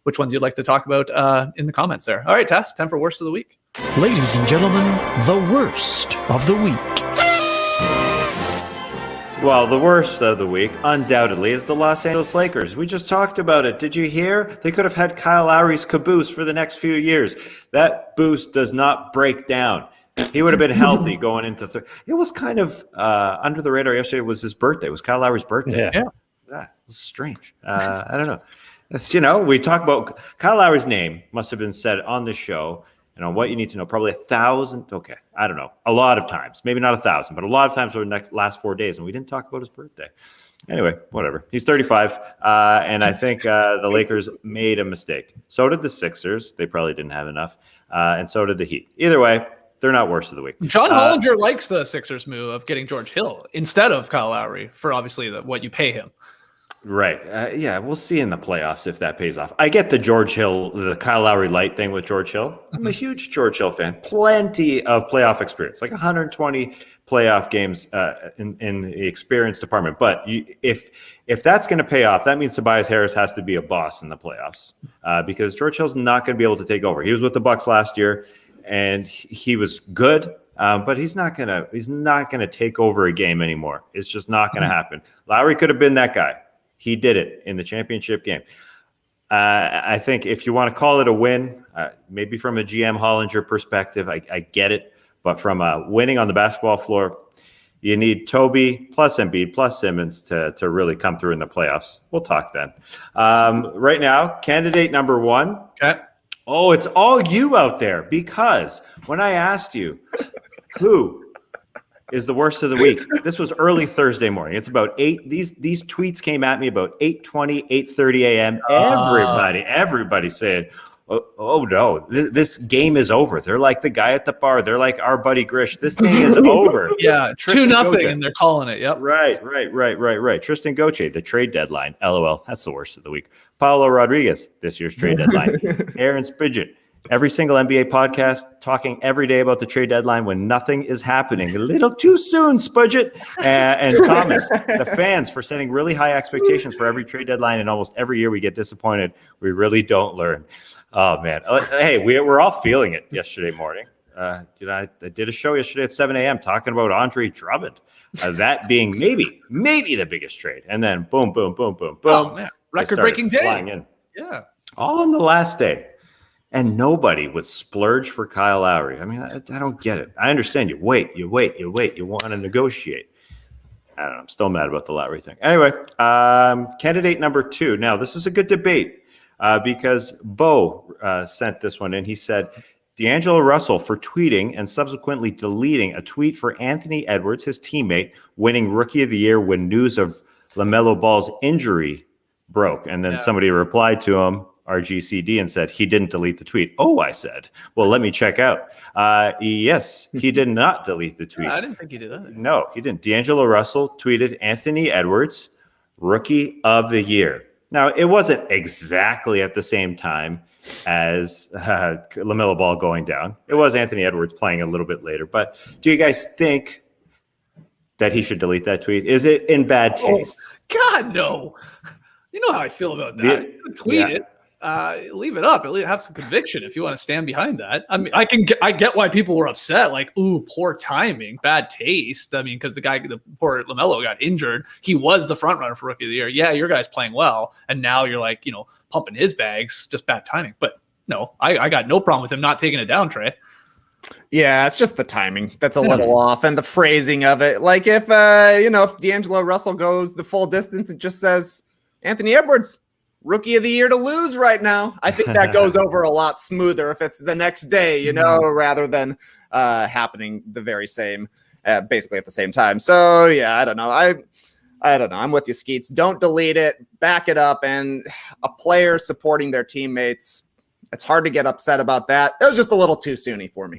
which ones you'd like to talk about in the comments there. All right, Tess, time for Worst of the Week. Ladies and gentlemen, the Worst of the Week. Well, the worst of the week, undoubtedly, is the Los Angeles Lakers. We just talked about it. Did you hear? They could have had Kyle Lowry's caboose for the next few years. That boost does not break down. He would have been healthy going into It was kind of under the radar yesterday. It was his birthday. It was Kyle Lowry's birthday. Yeah. That was strange. I don't know. It's, we talk about Kyle Lowry's name must have been said on the show. What you need to know, probably 1,000. Okay, I don't know. A lot of times, maybe not 1,000, but a lot of times over the last 4 days, and we didn't talk about his birthday. Anyway, whatever. He's 35, and I think the Lakers made a mistake. So did the Sixers. They probably didn't have enough, and so did the Heat. Either way, they're not worst of the week. John Hollinger likes the Sixers move of getting George Hill instead of Kyle Lowry for obviously what you pay him. Right. Yeah, we'll see in the playoffs if that pays off. I get the the Kyle Lowry light thing with George Hill. I'm a huge George Hill fan. Plenty of playoff experience, like 120 playoff games in the experience department. But if that's going to pay off, that means Tobias Harris has to be a boss in the playoffs because George Hill's not going to be able to take over. He was with the Bucks last year, and he was good. But he's not gonna take over a game anymore. It's just not going to happen. Lowry could have been that guy. He did it in the championship game. I think if you want to call it a win, maybe from a GM Hollinger perspective, I get it. But from winning on the basketball floor, you need Toby plus Embiid plus Simmons to really come through in the playoffs. We'll talk then. Right now, candidate number one. Okay. Oh, it's all you out there because when I asked you who is the worst of the week, this was early Thursday morning. It's about 8. These tweets came at me about 8:20, 8:30 a.m. Everybody said, oh no, this game is over. They're like the guy at the bar. They're like our buddy Grish. This thing is over. Yeah, it's 2-0 and they're calling it. Yep. Right. Tristan Gauthier, the trade deadline. LOL. That's the worst of the week. Paolo Rodriguez, this year's trade deadline. Aaron Spidget, Every single NBA podcast talking every day about the trade deadline when nothing is happening. A little too soon, Spudget. And Thomas, the fans, for setting really high expectations for every trade deadline, and almost every year we get disappointed. We really don't learn. Oh, man. Hey, we're all feeling it yesterday morning. I did a show yesterday at 7 a.m. talking about Andre Drummond. That being maybe the biggest trade. And then boom, boom, boom, boom, boom. Oh, man. Record-breaking day. In. Yeah. All on the last day. And nobody would splurge for Kyle Lowry. I mean, I don't get it. I understand you wait. You want to negotiate. I don't know. I'm still mad about the Lowry thing. Anyway, candidate number 2. Now, this is a good debate because Bo sent this one in. He said, D'Angelo Russell for tweeting and subsequently deleting a tweet for Anthony Edwards, his teammate, winning Rookie of the Year when news of LaMelo Ball's injury broke. And then somebody replied to him, RGCD, and said he didn't delete the tweet. Oh, I said, well, let me check out. Yes, he did not delete the tweet. I didn't think he did that. No, he didn't. D'Angelo Russell tweeted Anthony Edwards, Rookie of the Year. Now, it wasn't exactly at the same time as LaMelo Ball going down. It was Anthony Edwards playing a little bit later. But do you guys think that he should delete that tweet? Is it in bad taste? Oh, God, no. You know how I feel about that. Tweet it. Leave it up. At least have some conviction if you want to stand behind that. I mean, I get why people were upset. Like, ooh, poor timing, bad taste. I mean, because the poor LaMelo got injured. He was the front runner for Rookie of the Year. Yeah, your guy's playing well, and now you're like, pumping his bags. Just bad timing. But no, I got no problem with him not taking it down, Trey. Yeah, it's just the timing that's a little off, and the phrasing of it. Like if if D'Angelo Russell goes the full distance and just says Anthony Edwards, Rookie of the Year to lose right now, I think that goes over a lot smoother if it's the next day, rather than happening the very same, basically at the same time. So yeah, I don't know. I don't know. I'm with you, Skeets. Don't delete it. Back it up. And a player supporting their teammates, it's hard to get upset about that. It was just a little too soony for me.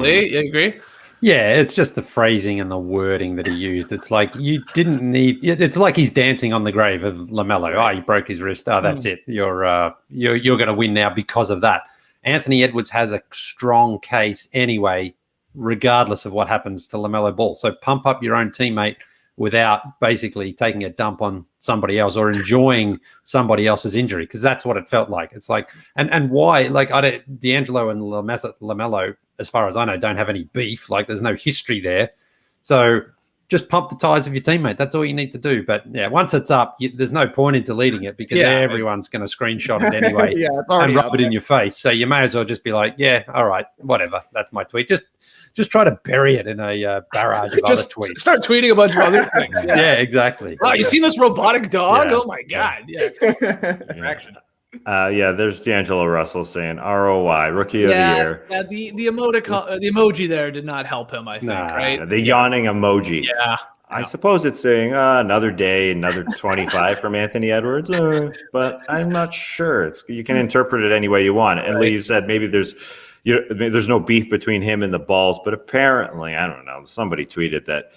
Lee, you agree? Yeah, it's just the phrasing and the wording that he used. It's like you didn't need. It's like he's dancing on the grave of LaMelo. Oh, he broke his wrist. Oh, that's it. You're going to win now because of that. Anthony Edwards has a strong case anyway, regardless of what happens to LaMelo Ball. So pump up your own teammate without basically taking a dump on somebody else or enjoying somebody else's injury, because that's what it felt like. It's like, and why? Like D'Angelo and LaMelo, as far as I know, don't have any beef. Like there's no history there. So just pump the tires of your teammate. That's all you need to do. But yeah, once it's up, there's no point in deleting it because everyone's going to screenshot it anyway and rub it in your face. So you may as well just be like, yeah, all right, whatever. That's my tweet. Just try to bury it in a barrage of other tweets. Start tweeting a bunch of other things. Yeah, exactly. Wow, you seen this robotic dog? Oh my God. Yeah. Action. There's D'Angelo Russell saying ROI, Rookie of the Year. Yeah, the emoji there did not help him, I think, right? The yawning emoji. Yeah. I suppose it's saying another day, another 25 from Anthony Edwards, but I'm not sure. You can interpret it any way you want. And Lee, you said maybe there's no beef between him and the Balls, but apparently, I don't know, somebody tweeted that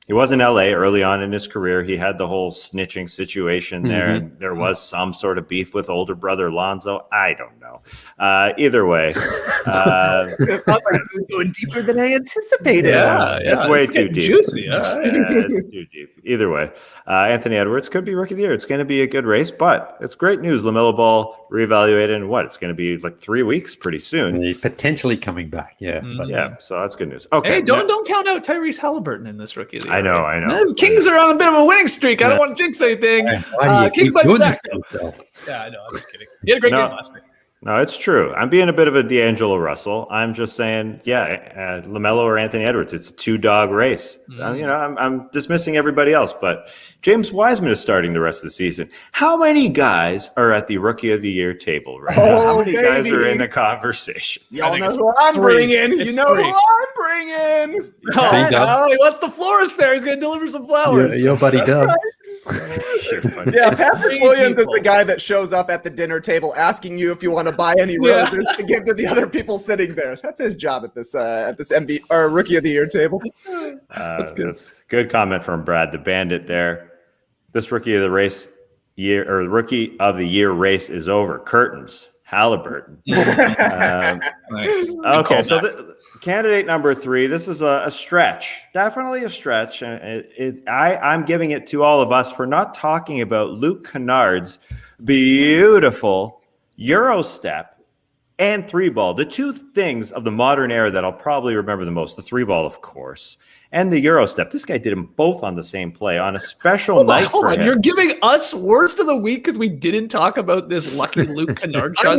he was in LA early on in his career. He had the whole snitching situation there, and there was some sort of beef with older brother Lonzo. I don't know. Either way, it's going deeper than I anticipated. It's way too deep. Juicy. It's too deep. Either way, Anthony Edwards could be Rookie of the Year. It's going to be a good race, but it's great news. LaMelo Ball reevaluated in it's going to be like 3 weeks pretty soon. And he's potentially coming back. Yeah, so that's good news. Okay, hey, don't count out Tyrese Halliburton in this Rookie of the Year. I know. Kings are on a bit of a winning streak. I don't want to jinx anything. Kings might be back. Yeah, I know. I'm just kidding. He had a great game last night. No, it's true. I'm being a bit of a D'Angelo Russell. I'm just saying, LaMelo or Anthony Edwards. It's a 2-dog race. I'm dismissing everybody else, but James Wiseman is starting the rest of the season. How many guys are at the Rookie of the Year table right now? How many guys are in the conversation? Y'all know who I'm bringing. You know who I'm bringing. Oh, he wants the florist there. He's going to deliver some flowers. Your buddy Dub. Patrick Williams is the guy that shows up at the dinner table asking you if you want to buy any roses to give to the other people sitting there. That's his job at this MB or Rookie of the Year table. That's good. That's good comment from Brad the Bandit there. This Rookie of the Race rookie of the year race is over. Curtains. Halliburton. Nice. Okay, so candidate number 3. This is a stretch, definitely a stretch. I'm giving it to all of us for not talking about Luke Kennard's beautiful Euro step and 3-ball. The two things of the modern era that I'll probably remember the most: the 3-ball, of course, and the Euro step. This guy did them both on the same play on a special night. Hold on. You're giving us worst of the week because we didn't talk about this lucky Luke Kennard shot. I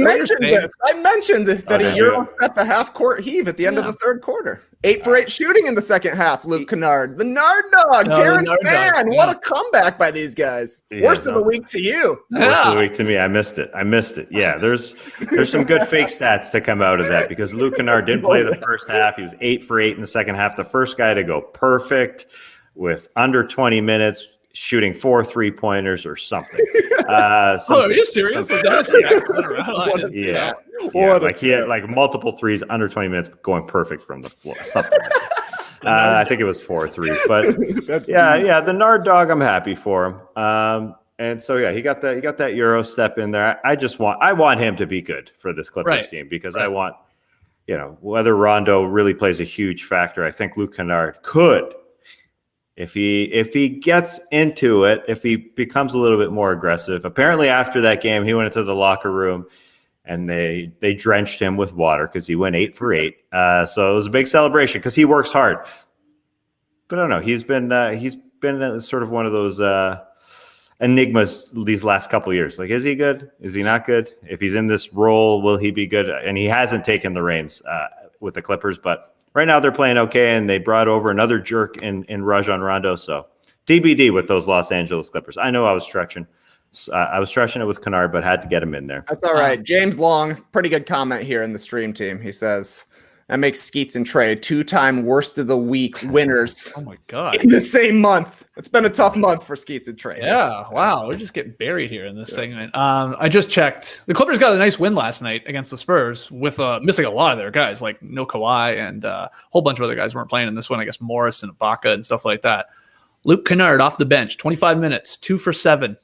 mentioned that he Euro stepped a half-court heave at the end of the third quarter. 8 for 8 shooting in the second half. Luke Kennard, the Nard Dog, Terrence Mann. What a comeback by these guys. Worst of the week to you. Worst of the week to me. I missed it. Yeah, there's some good fake stats to come out of that because Luke Kennard didn't play the first half. He was 8 for 8 in the second half. The first guy to go perfect with under 20 minutes, shooting 4 3-pointers or something. Are you serious? He had like multiple threes under 20 minutes going perfect from the floor. Something like that. I think it was 4 threes, but the Nard Dog, I'm happy for him. And so he got that Euro step in there. I want him to be good for this Clippers team because I want, whether Rondo really plays a huge factor. I think Luke Kennard could. If he gets into it, if he becomes a little bit more aggressive. Apparently after that game, he went into the locker room and they drenched him with water because he went 8 for 8. So it was a big celebration because he works hard. But I don't know. He's been sort of one of those enigmas these last couple of years. Like, is he good? Is he not good? If he's in this role, will he be good? And he hasn't taken the reins with the Clippers, but right now they're playing okay, and they brought over another jerk in Rajon Rondo. So TBD with those Los Angeles Clippers. I know I was stretching. I was stretching it with Kennard, but had to get him in there. That's all right. James Long, pretty good comment here in the stream team. He says, that makes Skeets and Trey 2-time worst of the week winners. Oh, my God. In the same month. It's been a tough month for Skeets and Trey. Yeah, wow. We're just getting buried here in this segment. I just checked. The Clippers got a nice win last night against the Spurs with missing a lot of their guys, like no Kawhi and a whole bunch of other guys weren't playing in this one. I guess Morris and Ibaka and stuff like that. Luke Kennard off the bench, 25 minutes, 2 for 7.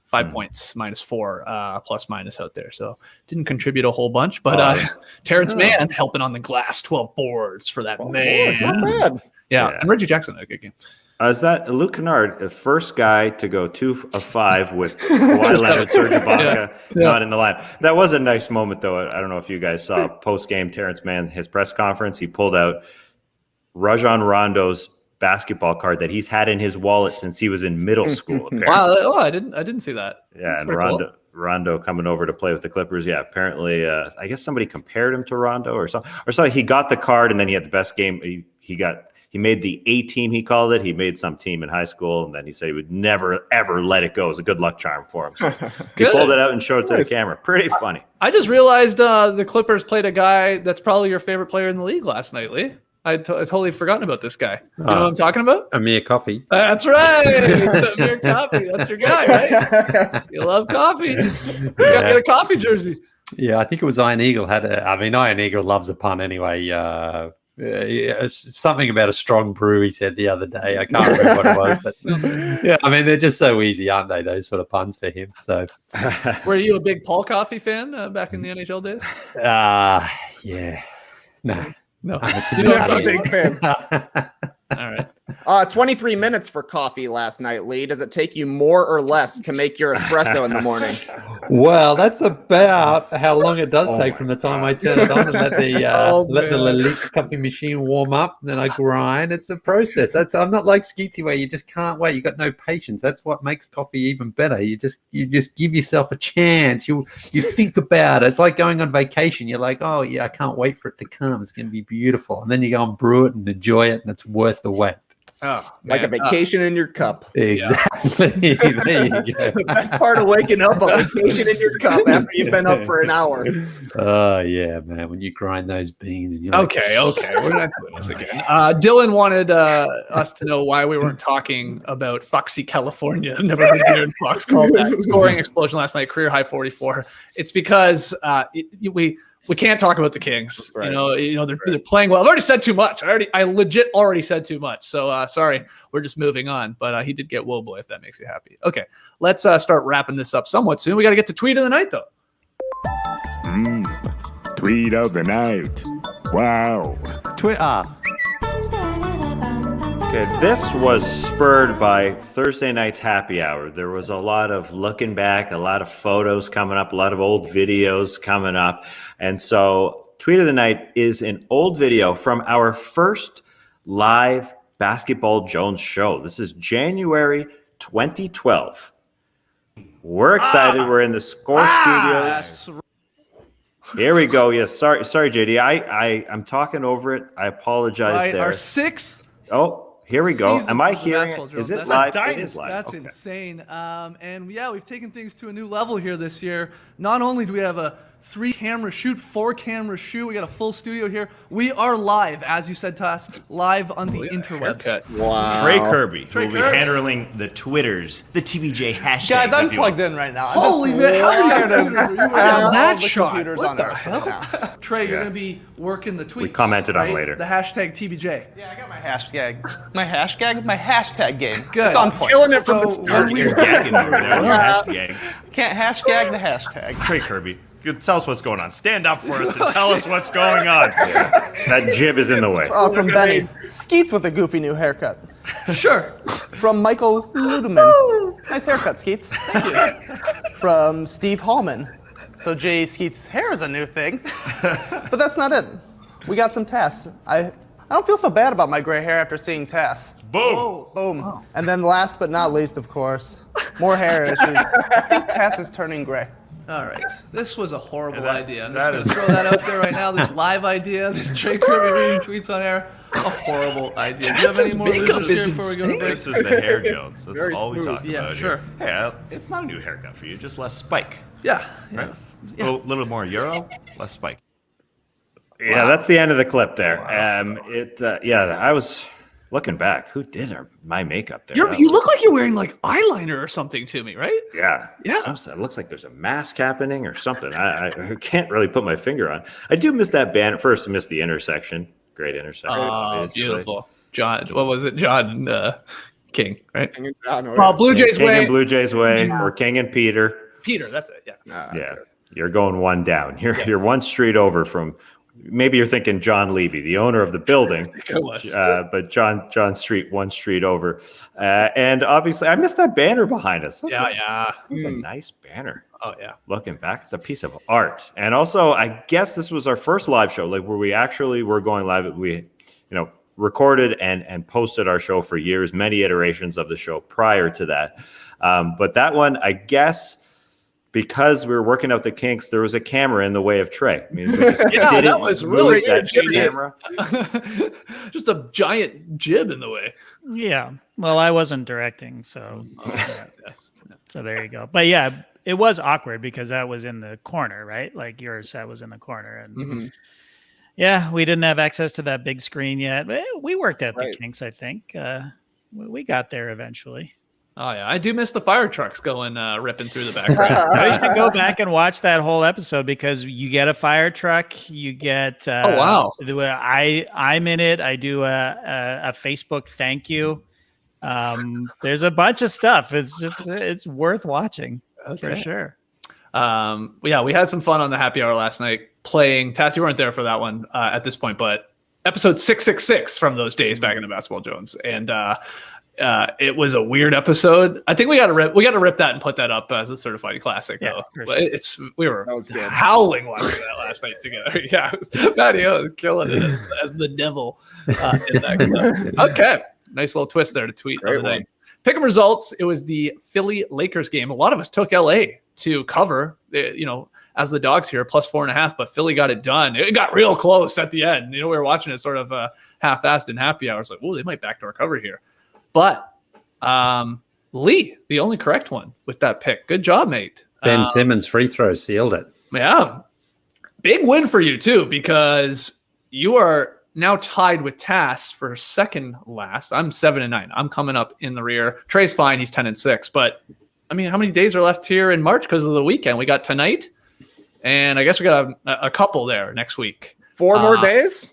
5 points, -4, plus minus out there. So didn't contribute a whole bunch, but Terrence Mann helping on the glass, 12 boards for that man. Not bad. Yeah, and Reggie Jackson had a good game. Is that Luke Kennard, the first guy to go 2 of 5 with Kawhi Leonard, Serge Ibaka not in the line? That was a nice moment, though. I don't know if you guys saw post-game Terrence Mann, his press conference. He pulled out Rajon Rondo's basketball card that he's had in his wallet since he was in middle school. Wow! I didn't see that. Yeah, that's and Rondo coming over to play with the Clippers. Yeah, apparently, I guess somebody compared him to Rondo or something. Or so he got the card, and then he had the best game. He made the A team. He called it. He made some team in high school, and then he said he would never ever let it go. It was a good luck charm for him. So he pulled it out and showed it to the camera. Pretty funny. I just realized the Clippers played a guy that's probably your favorite player in the league last night, Lee. I totally forgotten about this guy. You know what I'm talking about? Amir Coffee. That's right. Amir Coffee. That's your guy, right? You love coffee. You got to get a coffee jersey. Yeah, I think it was Iron Eagle Iron Eagle loves a pun anyway. Something about a strong brew he said the other day. I can't remember what it was, but yeah, I mean, they're just so easy, aren't they? Those sort of puns for him. So, were you a big Paul Coffey fan back in the NHL days? Yeah, no. You're not a big fan. All right. 23 minutes for coffee last night, Lee. Does it take you more or less to make your espresso in the morning? Well, that's about how long it does take from the time I turn it on and let the Lalique coffee machine warm up. Then I grind. It's a process. I'm not like Skeetsy where you just can't wait. You got no patience. That's what makes coffee even better. You just give yourself a chance. You think about it. It's like going on vacation. You're like, oh yeah, I can't wait for it to come. It's going to be beautiful. And then you go and brew it and enjoy it, and it's worth the wait. Oh, like a vacation in your cup. Exactly. There you go. The best part of waking up, a vacation in your cup after you've been up for an hour. Oh, yeah, man. When you grind those beans. And you're okay. We're not doing this again. Dylan wanted us to know why we weren't talking about Foxy California. Never heard Darren Fox call that. Scoring explosion last night, career high 44. It's because we we can't talk about the Kings. Right. They're playing well. I've already said too much. I legit already said too much. So sorry, we're just moving on. But he did get whoa boy, if that makes you happy. Okay, let's start wrapping this up somewhat soon. We got to get to tweet of the night though. Tweet of the night. Wow. Twitter. Okay, this was spurred by Thursday night's happy hour. There was a lot of looking back, a lot of photos coming up, a lot of old videos coming up. And so tweet of the night is an old video from our first live Basketball Jones show. This is January 2012. We're excited. We're in the Score Studios. Here we go. Yes, sorry, JD. I'm talking over it. I apologize there. Our sixth. Oh. Here we go. Am I hearing it? Is it live? It is live. That's insane. And yeah, we've taken things to a new level here this year. Not only do we have a 3-camera shoot, 4-camera shoot, we got a full studio here. We are live, as you said, Toss, live on the interwebs. Wow. Trey Kirby will be handling the Twitters, the TBJ hashtags. Guys, I'm plugged in right now. Holy man, how many that shot? What the hell? Right Trey, you're going to be working the tweets. We commented on later. The hashtag TBJ. Yeah, I got my hashtag. My hashtag game. Good. It's on point. Killing it from the start. You're gagging over there with hashtags. Can't hashtag the hashtag. Trey Kirby, tell us what's going on. Stand up for us and tell us what's going on. That jib is in the way. From Benny. Skeets with a goofy new haircut. Sure. From Michael Ludeman. Nice haircut, Skeets. Thank you. From Steve Hallman. So Jay Skeets' hair is a new thing. But that's not it. We got some Tass. I don't feel so bad about my gray hair after seeing Tass. Boom. Boom. Oh. And then last but not least, of course, more hair issues. I think Tass is turning gray. All right. This was a horrible idea. I'm just going to throw that out there right now. This live idea, this Trey Kirby reading tweets on air, a horrible idea. Do you have any more losers here before we go to break? This is the hair Jones. That's Very all we smooth. talk about sure. here. Hey, it's not a new haircut for you, just less spike. Yeah. Right? A little more Euro, less spike. Yeah, that's the end of the clip there. Wow. I was looking back. Who did my makeup there? You look like you're wearing like eyeliner or something to me, right? Yeah. It looks like there's a mask happening or something. I can't really put my finger on. I do miss that band. First, I missed the intersection. Great intersection. Oh, beautiful. John, what was it? John King, right? King and, Blue Jays King Way. and Blue Jays Way, or King and Peter. Peter, that's it. Yeah. Yeah. Okay. You're going one down. You're one street over from. Maybe you're thinking John Levy, the owner of the building, but John Street, one street over. And obviously, I missed that banner behind us. That's a nice banner. Oh, yeah. Looking back, it's a piece of art. And also, I guess this was our first live show, like where we actually were going live. We, recorded and posted our show for years, many iterations of the show prior to that. But that one, I guess, because we were working out the kinks, there was a camera in the way of Trey. I mean, that was really that camera. Just a giant jib in the way. Yeah. Well, I wasn't directing, so so there you go. But yeah, it was awkward because that was in the corner, right? Like your set was in the corner, and yeah, we didn't have access to that big screen yet. We worked out the kinks, I think. We got there eventually. Oh, yeah. I do miss the fire trucks going, ripping through the background. I should go back and watch that whole episode because you get a fire truck. You get. Oh, wow. I'm in it. I do a Facebook thank you. There's a bunch of stuff. It's worth watching for sure. Yeah, we had some fun on the happy hour last night playing. Tass, you weren't there for that one at this point, but episode 666 from those days back in the Basketball Jones. And, it was a weird episode. I think we got to rip that and put that up as a certified classic. Yeah, though. Sure. We were howling watching that last night together. Yeah, Matty was killing it as the devil in that clip. Okay, nice little twist there to tweet of the night. Pick 'em results. It was the Philly Lakers game. A lot of us took LA to cover. As the dogs here, plus 4.5, but Philly got it done. It got real close at the end. We were watching it sort of half-assed in happy hours. Like, oh, they might backdoor cover here. But Lee, the only correct one with that pick. Good job, mate. Ben Simmons free throw sealed it. Yeah. Big win for you, too, because you are now tied with Tass for second last. I'm 7-9. I'm coming up in the rear. Trey's fine. He's 10-6. But, I mean, how many days are left here in March because of the weekend? We got tonight And I guess we got a couple there next week. 4 more days?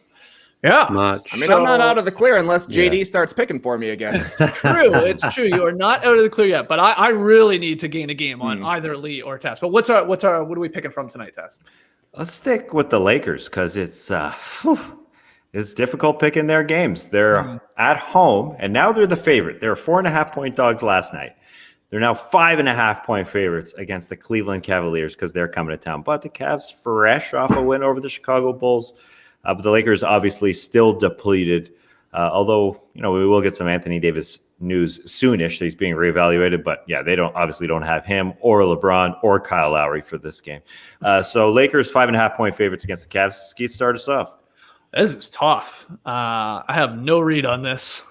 Yeah. Much. I mean, I'm not out of the clear unless JD starts picking for me again. It's true. It's true. You are not out of the clear yet. But I really need to gain a game on either Lee or Tess. But what are we picking from tonight, Tess? Let's stick with the Lakers because it's difficult picking their games. They're at home, and now they're the favorite. They were 4.5-point dogs last night. They're now 5.5-point favorites against the Cleveland Cavaliers because they're coming to town. But the Cavs fresh off a win over the Chicago Bulls. But the Lakers obviously still depleted. Although, we will get some Anthony Davis news soonish that he's being reevaluated. But yeah, they don't have him or LeBron or Kyle Lowry for this game. So Lakers 5.5-point favorites against the Cavs. Skeet, start us off. This is tough. I have no read on this.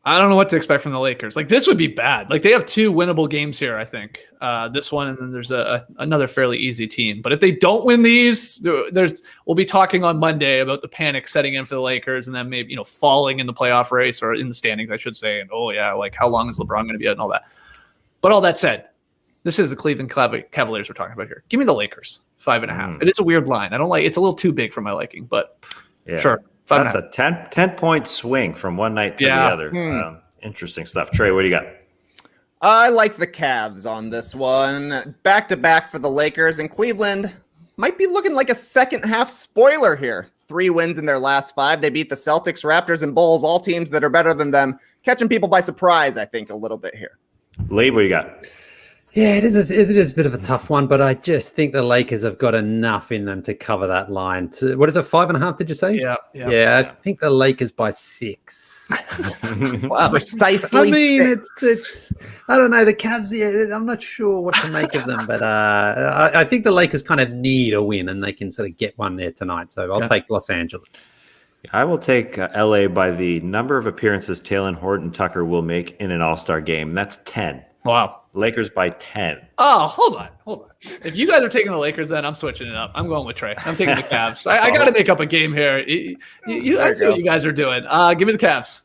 I don't know what to expect from the Lakers. Like, this would be bad. Like, they have 2 winnable games here, I think. This one, and then there's another fairly easy team. But if they don't win these, we'll be talking on Monday about the panic setting in for the Lakers, and then maybe falling in the playoff race or in the standings, I should say. And like how long is LeBron going to be out and all that. But all that said, this is the Cleveland Cavaliers we're talking about here. Give me the Lakers 5.5. It is a weird line. I don't like. It's a little too big for my liking, but sure. That's a 10-point swing from one night to the other. Interesting stuff. Trey, what do you got? I like the Cavs on this one. Back-to-back for the Lakers, and Cleveland might be looking like a second-half spoiler here. 3 wins in their last 5. They beat the Celtics, Raptors, and Bulls, all teams that are better than them. Catching people by surprise, I think, a little bit here. Lee, what do you got? Yeah, it is a bit of a tough one, but I just think the Lakers have got enough in them to cover that line. What is it, 5.5, did you say? Yeah, I think the Lakers by 6. Wow, precisely. I mean, it's I don't know, the Cavs, I'm not sure what to make of them, but I think the Lakers kind of need a win, and they can sort of get one there tonight. So I'll take Los Angeles. I will take LA by the number of appearances Talen Horton-Tucker will make in an All-Star game. That's 10. Wow. Lakers by 10. Oh, hold on. If you guys are taking the Lakers, then I'm switching it up. I'm going with Trey. I'm taking the Cavs. I got to make up a game here. I see what you guys are doing. Give me the Cavs.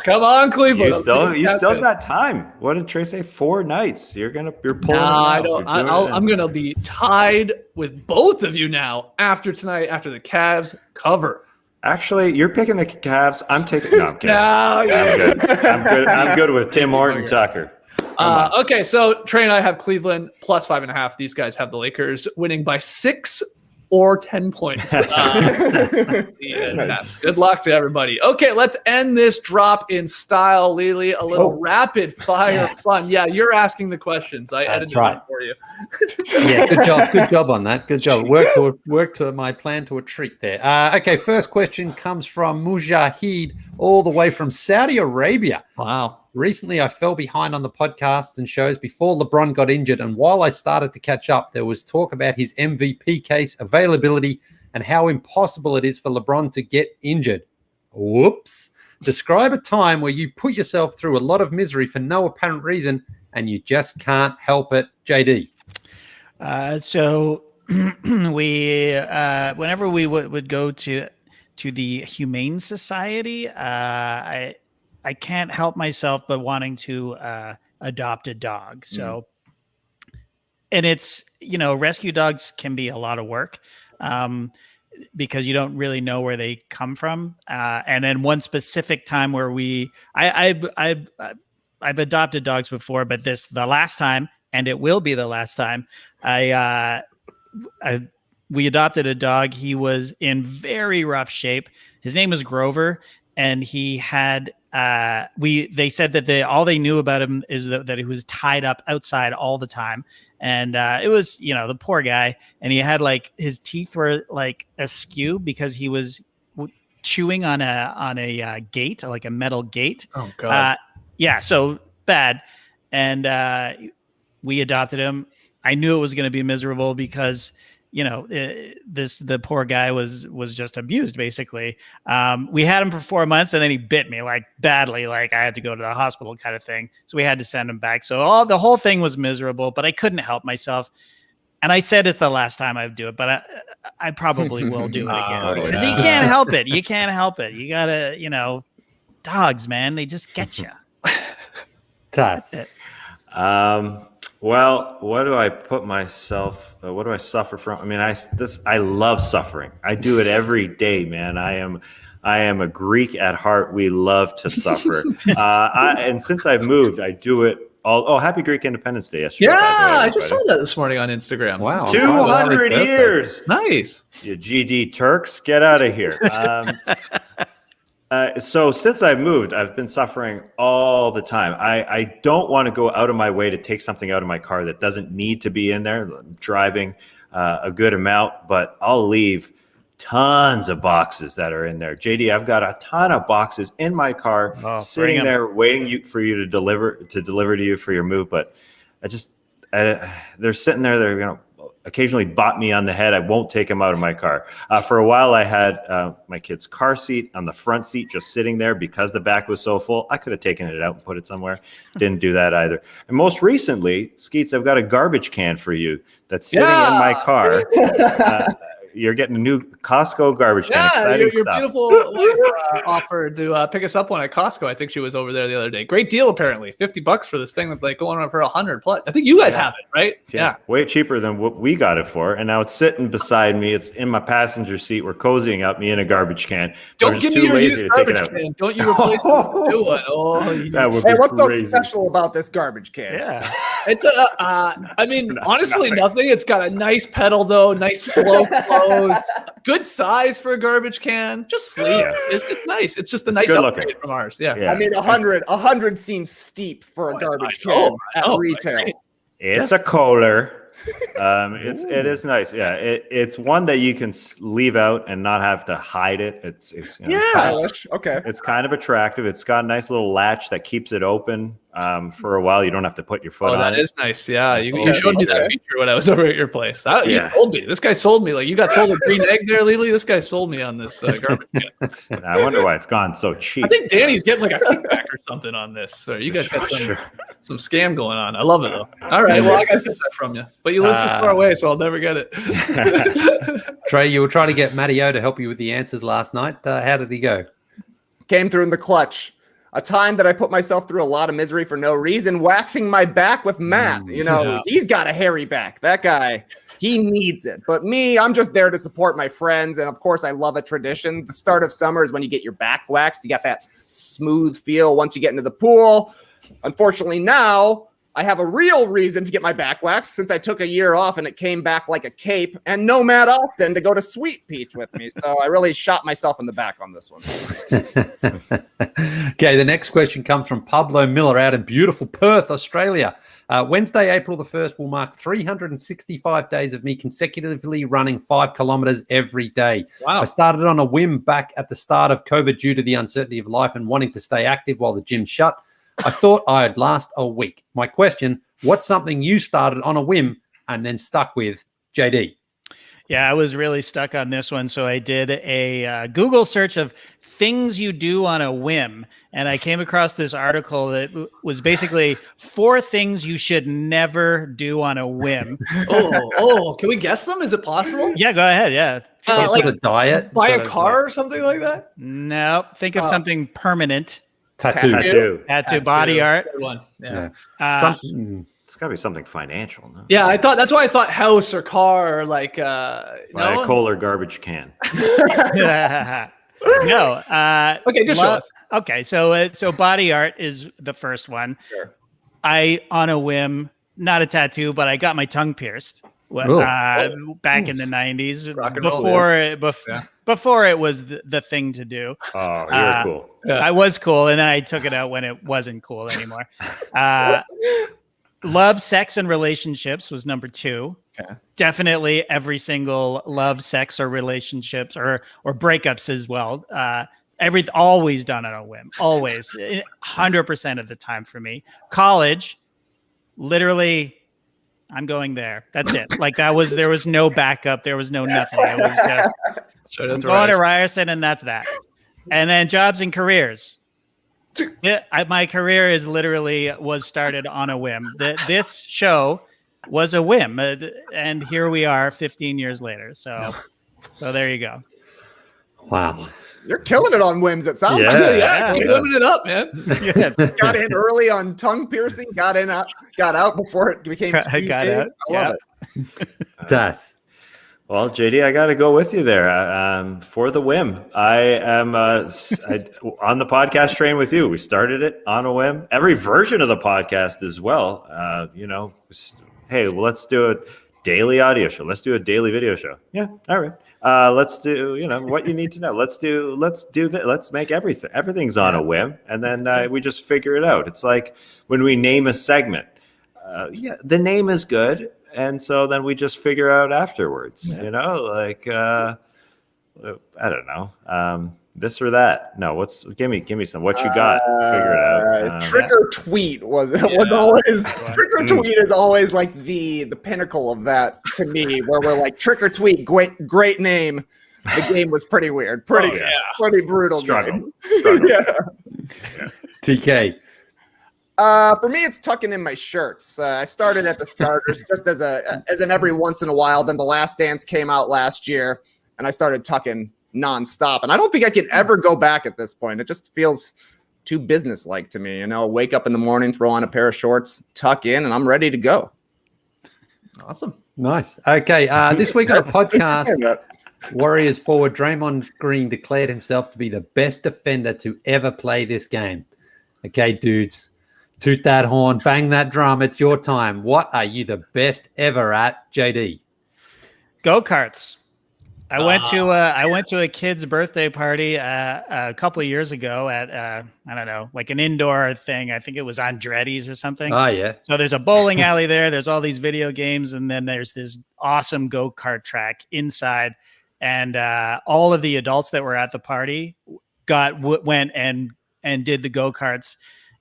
Come on, Cleveland. You still got time. What did Trey say? 4 nights. You're pulling. No, I don't. I'm gonna be tied with both of you now after tonight. After the Cavs cover. Actually, you're picking the Cavs. I'm taking. No, I'm kidding. I'm good with Tim Horton-Tucker. Okay, so Trey and I have Cleveland plus 5.5. These guys have the Lakers winning by 6 or 10 points. Good luck to everybody. Okay, let's end this drop in style, Lily. A little rapid fire fun. Yeah, you're asking the questions. I edited it for you. Yeah, good job on that. Good job. Work to my plan to a treat there. Okay, first question comes from Mujahid, all the way from Saudi Arabia. Wow. Recently, I fell behind on the podcasts and shows before LeBron got injured, and while I started to catch up, there was talk about his MVP case, availability, and how impossible it is for LeBron to get injured. Whoops. Describe a time where you put yourself through a lot of misery for no apparent reason, and you just can't help it. JD. So we, whenever we would go to the Humane Society, I can't help myself but wanting to adopt a dog. So, and it's, rescue dogs can be a lot of work because you don't really know where they come from. And then one specific time where I've adopted dogs before, but the last time, and it will be the last time, we adopted a dog. He was in very rough shape. His name was Grover, and he had they said that all they knew about him is that he was tied up outside all the time. And it was, the poor guy. And he had his teeth were askew because he was chewing on a gate, like a metal gate. Oh God. Yeah. So bad. And we adopted him. I knew it was going to be miserable because the poor guy was just abused, basically. We had him for 4 months, and then he bit me badly. I had to go to the hospital kind of thing. So we had to send him back. So the whole thing was miserable, but I couldn't help myself. And I said it's the last time I do it, but I probably will do it again. Because you can't help it. You can't help it. You gotta, dogs, man, they just get you. Tough. Well, what do I put myself? What do I suffer from? I mean, I love suffering. I do it every day, man. I am a Greek at heart. We love to suffer. And since I've moved, I do it all. Oh, happy Greek Independence Day yesterday. Yeah, by the way, I just saw that this morning on Instagram. Wow. 200 years. Nice. You GD Turks, get out of here. So since I've moved, I've been suffering all the time. I don't want to go out of my way to take something out of my car that doesn't need to be in there. I'm driving a good amount, but I'll leave tons of boxes that are in there. JD, I've got a ton of boxes in my car sitting there waiting for you to deliver to you for your move. But they're sitting there. They're going to occasionally bop me on the head. I won't take them out of my car. For a while, I had my kid's car seat on the front seat just sitting there because the back was so full. I could have taken it out and put it somewhere. Didn't do that either. And most recently, Skeets, I've got a garbage can for you that's sitting in my car. You're getting a new Costco garbage can. Exciting your stuff. beautiful wife offered to pick us up one at Costco. I think she was over there the other day. Great deal, apparently. $50 for this thing that's like going on for $100+. I think you guys have it, right? Yeah. Way cheaper than what we got it for. And now it's sitting beside me. It's in my passenger seat. We're cozying up me in a garbage can. Don't give me your used garbage can. Don't you replace it with a new one. Oh, that would be what's crazy. so special about this garbage can? Yeah. It's I mean, honestly, nothing. It's got a nice pedal, though. Nice slow close. Good size for a garbage can. Just sleek. Yeah. It's nice. It's just a nice upgrade from ours. Yeah. I mean, 100 seems steep for a garbage can at retail. It's a Kohler. It is nice. Yeah, it's one that you can leave out and not have to hide it. It's stylish. Okay. It's kind of attractive. It's got a nice little latch that keeps it open for a while. You don't have to put your foot on it. That is nice. Yeah, you showed me that feature when I was over at your place. You sold me. This guy sold me. Like, you got sold a green egg there, Lily. This guy sold me on this garbage can. I wonder why it's gone so cheap. I think Danny's getting like a kickback or something on this. So you guys got some scam going on. I love it though. All right, well, I got to get that from you, but you live too far away, so I'll never get it. Trey, you were trying to get Matty O to help you with the answers last night. How did he go? Came through in the clutch. A time that I put myself through a lot of misery for no reason, waxing my back with Matt. He's got a hairy back. That guy, he needs it. But me, I'm just there to support my friends. And of course, I love a tradition. The start of summer is when you get your back waxed. You got that smooth feel once you get into the pool. Unfortunately, now I have a real reason to get my back waxed since I took a year off and it came back like a cape, and no Matt Austin to go to Sweet Peach with me. So I really shot myself in the back on this one. Okay, the next question comes from Pablo Miller out in beautiful Perth, Australia. Wednesday, April the 1st will mark 365 days of me consecutively running 5 kilometers every day. Wow. I started on a whim back at the start of COVID due to the uncertainty of life and wanting to stay active while the gym shut. I thought I'd last a week. My question, what's something you started on a whim and then stuck with, JD? Yeah, I was really stuck on this one. So I did a Google search of things you do on a whim. And I came across this article that was basically 4 things you should never do on a whim. Can we guess them? Is it possible? Yeah, go ahead. Yeah. Some sort of diet? Buy a car or something like that? No, think of something permanent. Tattoo. Body art. Good one. Yeah. It's got to be something financial. No? Yeah, I thought that's why I thought house or car or like a Kohler garbage can. No. Okay, just show us. Okay, so body art is the first one. Sure. I, on a whim, not a tattoo, but I got my tongue pierced back in the 90s before it was the thing to do. Oh, you're cool. I was cool, and then I took it out when it wasn't cool anymore. Love, sex, and relationships was number 2. Okay. Definitely every single love, sex, or relationships or breakups as well. Always done on a whim. Always. 100% of the time for me. College, literally, I'm going there. That's it. Like there was no backup. There was no nothing. It was just going to Ryerson, and that's that. And then jobs and careers. My career was started on a whim. This show was a whim, and here we are 15 years later. So there you go. Wow. You're killing it on whims. It sounds Yeah, keep whimming it up, man. Got in early on tongue piercing. Got out before it became. Got out. I love it. Das. Well, JD, I got to go with you there for the whim. I am on the podcast train with you. We started it on a whim. Every version of the podcast as well. Hey, well, let's do a daily audio show. Let's do a daily video show. Yeah, all right. Let's do what you need to know. Let's do that. Let's make everything's on a whim, and then we just figure it out. It's like when we name a segment. The name is good. And so then we just figure out afterwards, I don't know, this or that. No, give me some, what you got, figure it out. Trick or tweet was always, trick or tweet is always like the pinnacle of that to me, where we're like, trick or tweet, great name. The game was pretty weird, pretty brutal game. TK. For me, it's tucking in my shirts. I started at the starters just as an every once in a while. Then The Last Dance came out last year, and I started tucking nonstop. And I don't think I can ever go back at this point. It just feels too businesslike to me. Wake up in the morning, throw on a pair of shorts, tuck in, and I'm ready to go. Awesome. Nice. Okay. This week on the podcast, Warriors forward Draymond Green declared himself to be the best defender to ever play this game. Okay, dudes. Toot that horn, bang that drum. It's your time. What are you the best ever at, JD? Go-karts. I went to a kid's birthday party a couple of years ago at I don't know, like an indoor thing. I think it was Andretti's or something. Oh yeah. So there's a bowling alley there. There's all these video games, and then there's this awesome go-kart track inside. And all of the adults that were at the party went and did the go-karts.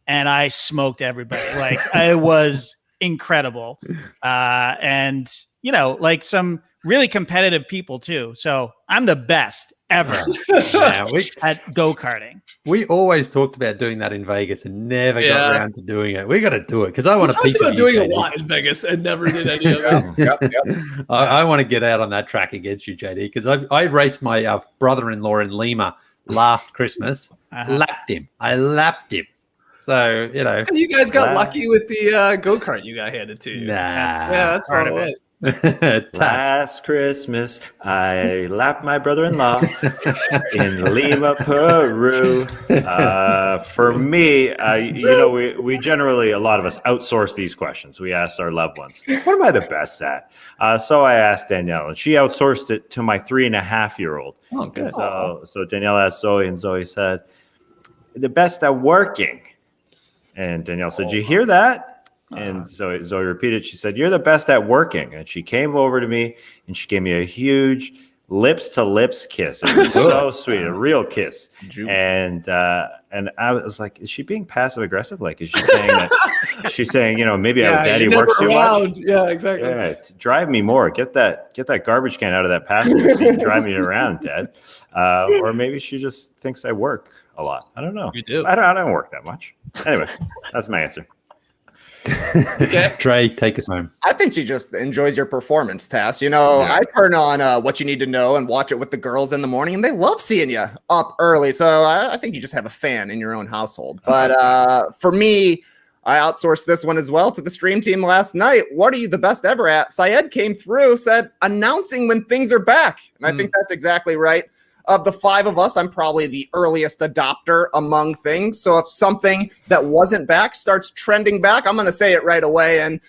And I smoked everybody. Like, it was incredible. And, like some really competitive people too. So I'm the best ever at go-karting. We always talked about doing that in Vegas and never got around to doing it. We got to do it because I want a piece of you. Doing a lot in Vegas and never did any of it. Yep. I want to get out on that track against you, JD, because I raced my brother-in-law in Lima last Christmas. I lapped him. So, you guys got lucky with the go-kart you got handed to you. That's all it was. Last Christmas, I lapped my brother-in-law in Lima, Peru. For me, we generally, a lot of us outsource these questions. We ask our loved ones, what am I the best at? So I asked Danielle, and she outsourced it to my 3.5-year-old. Oh, good. So Danielle asked Zoe, and Zoe said, the best at working. And Danielle said, did you hear that? And Zoe repeated, she said, you're the best at working. And she came over to me and she gave me a huge lips to lips kiss. It was so sweet, a real kiss. And I was like, is she being passive aggressive? Like, is she saying that she's saying, maybe daddy works too much? Yeah, exactly. Yeah, drive me more. Get that garbage can out of that passenger seat. Drive me around, Dad. Or maybe she just thinks I work a lot. I don't know. You do. I don't work that much. Anyway, that's my answer. Okay. Trey, take us home. I think she just enjoys your performance, Tass. I turn on What You Need to Know and watch it with the girls in the morning, and they love seeing you up early. So I think you just have a fan in your own household. But for me, I outsourced this one as well to the stream team last night. What are you the best ever at? Syed came through, said announcing when things are back. And I think that's exactly right. Of the 5 of us, I'm probably the earliest adopter among things. So if something that wasn't back starts trending back, I'm going to say it right away, and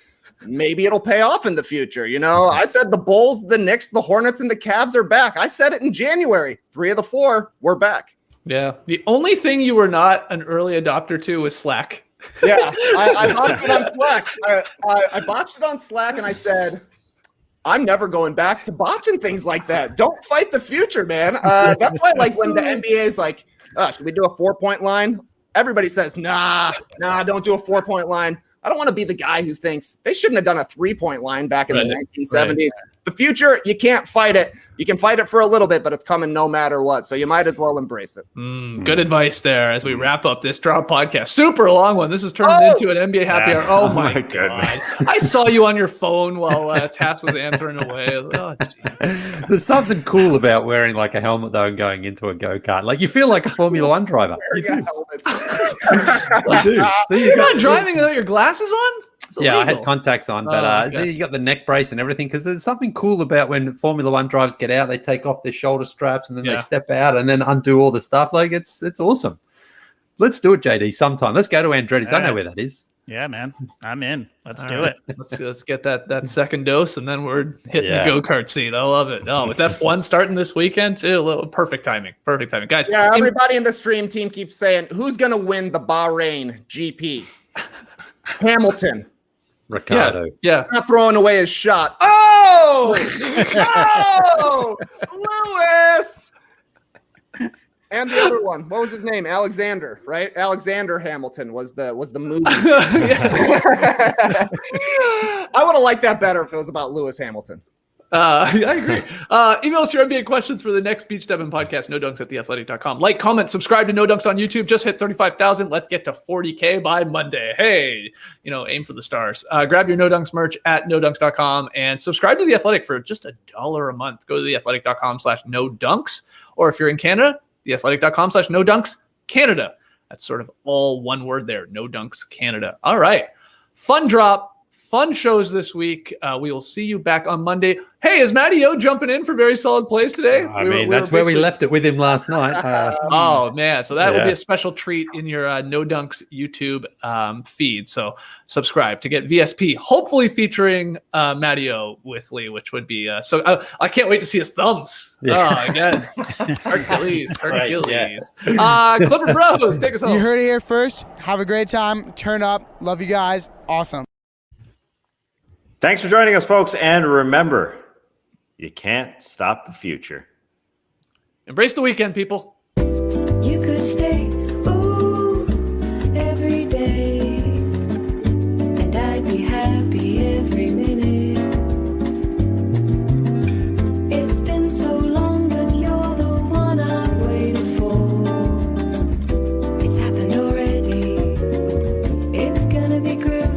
maybe it'll pay off in the future. I said the Bulls, the Knicks, the Hornets, and the Cavs are back. I said it in January. 3 of the 4 were back. Yeah. The only thing you were not an early adopter to was Slack. Yeah, I botched it on Slack. I botched it on Slack, and I said, I'm never going back to botching things like that. Don't fight the future, man. That's why, like, when the NBA is like, should we do a 4-point line? Everybody says, nah, don't do a 4-point line. I don't want to be the guy who thinks they shouldn't have done a 3-point line back in the 1970s. The future, you can't fight it. You can fight it for a little bit, but it's coming no matter what. So you might as well embrace it. Good advice there as we wrap up this Drop podcast. Super long one. This has turned into an NBA happy hour. Oh my goodness. I saw you on your phone while Tass was answering away. Oh, there's something cool about wearing like a helmet though and going into a go-kart. Like you feel like a Formula One driver. You do. You do. So you're not driving without your glasses on? Yeah, I had contacts on, but so you got the neck brace and everything because there's something cool about when Formula One drivers get out, they take off their shoulder straps and then they step out and then undo all the stuff. Like it's awesome. Let's do it, JD, sometime. Let's go to Andretti's. I know where that is. Yeah, man. I'm in. Let's do it. Let's get that second dose and then we're hitting the go-kart seat. I love it. Oh, with F1 starting this weekend too. Perfect timing. Perfect timing. Guys. Yeah, everybody in the stream team keeps saying, who's gonna win the Bahrain GP? Hamilton. Ricardo. Yeah. Not throwing away his shot. Oh! Oh! Lewis! And the other one, what was his name? Alexander, right? Alexander Hamilton was the movie. I would have liked that better if it was about Lewis Hamilton. I agree. Email us your NBA questions for the next Beach Steppin' podcast, nodunks@theathletic.com. Like, comment, subscribe to No Dunks on YouTube. Just hit 35,000. Let's get to 40K by Monday. Hey, aim for the stars. Grab your No Dunks merch at nodunks.com and subscribe to The Athletic for just $1 a month. Go to theathletic.com/nodunks. Or if you're in Canada, theathletic.com/nodunks Canada. That's sort of all one word there. No Dunks Canada. All right. Fun drop. Fun shows this week. We will see you back on Monday. Hey, is Matty O jumping in for very solid plays today? That's where we left it with him last night. Oh, man. So that will be a special treat in your No Dunks YouTube feed. So subscribe to get VSP, hopefully featuring Matty O with Lee, which would be so. I can't wait to see his thumbs. Yeah. Oh, again. Hercules. Right, Clipper Bros, take us home. You heard it here first. Have a great time. Turn up. Love you guys. Awesome. Thanks for joining us, folks. And remember, you can't stop the future. Embrace the weekend, people. You could stay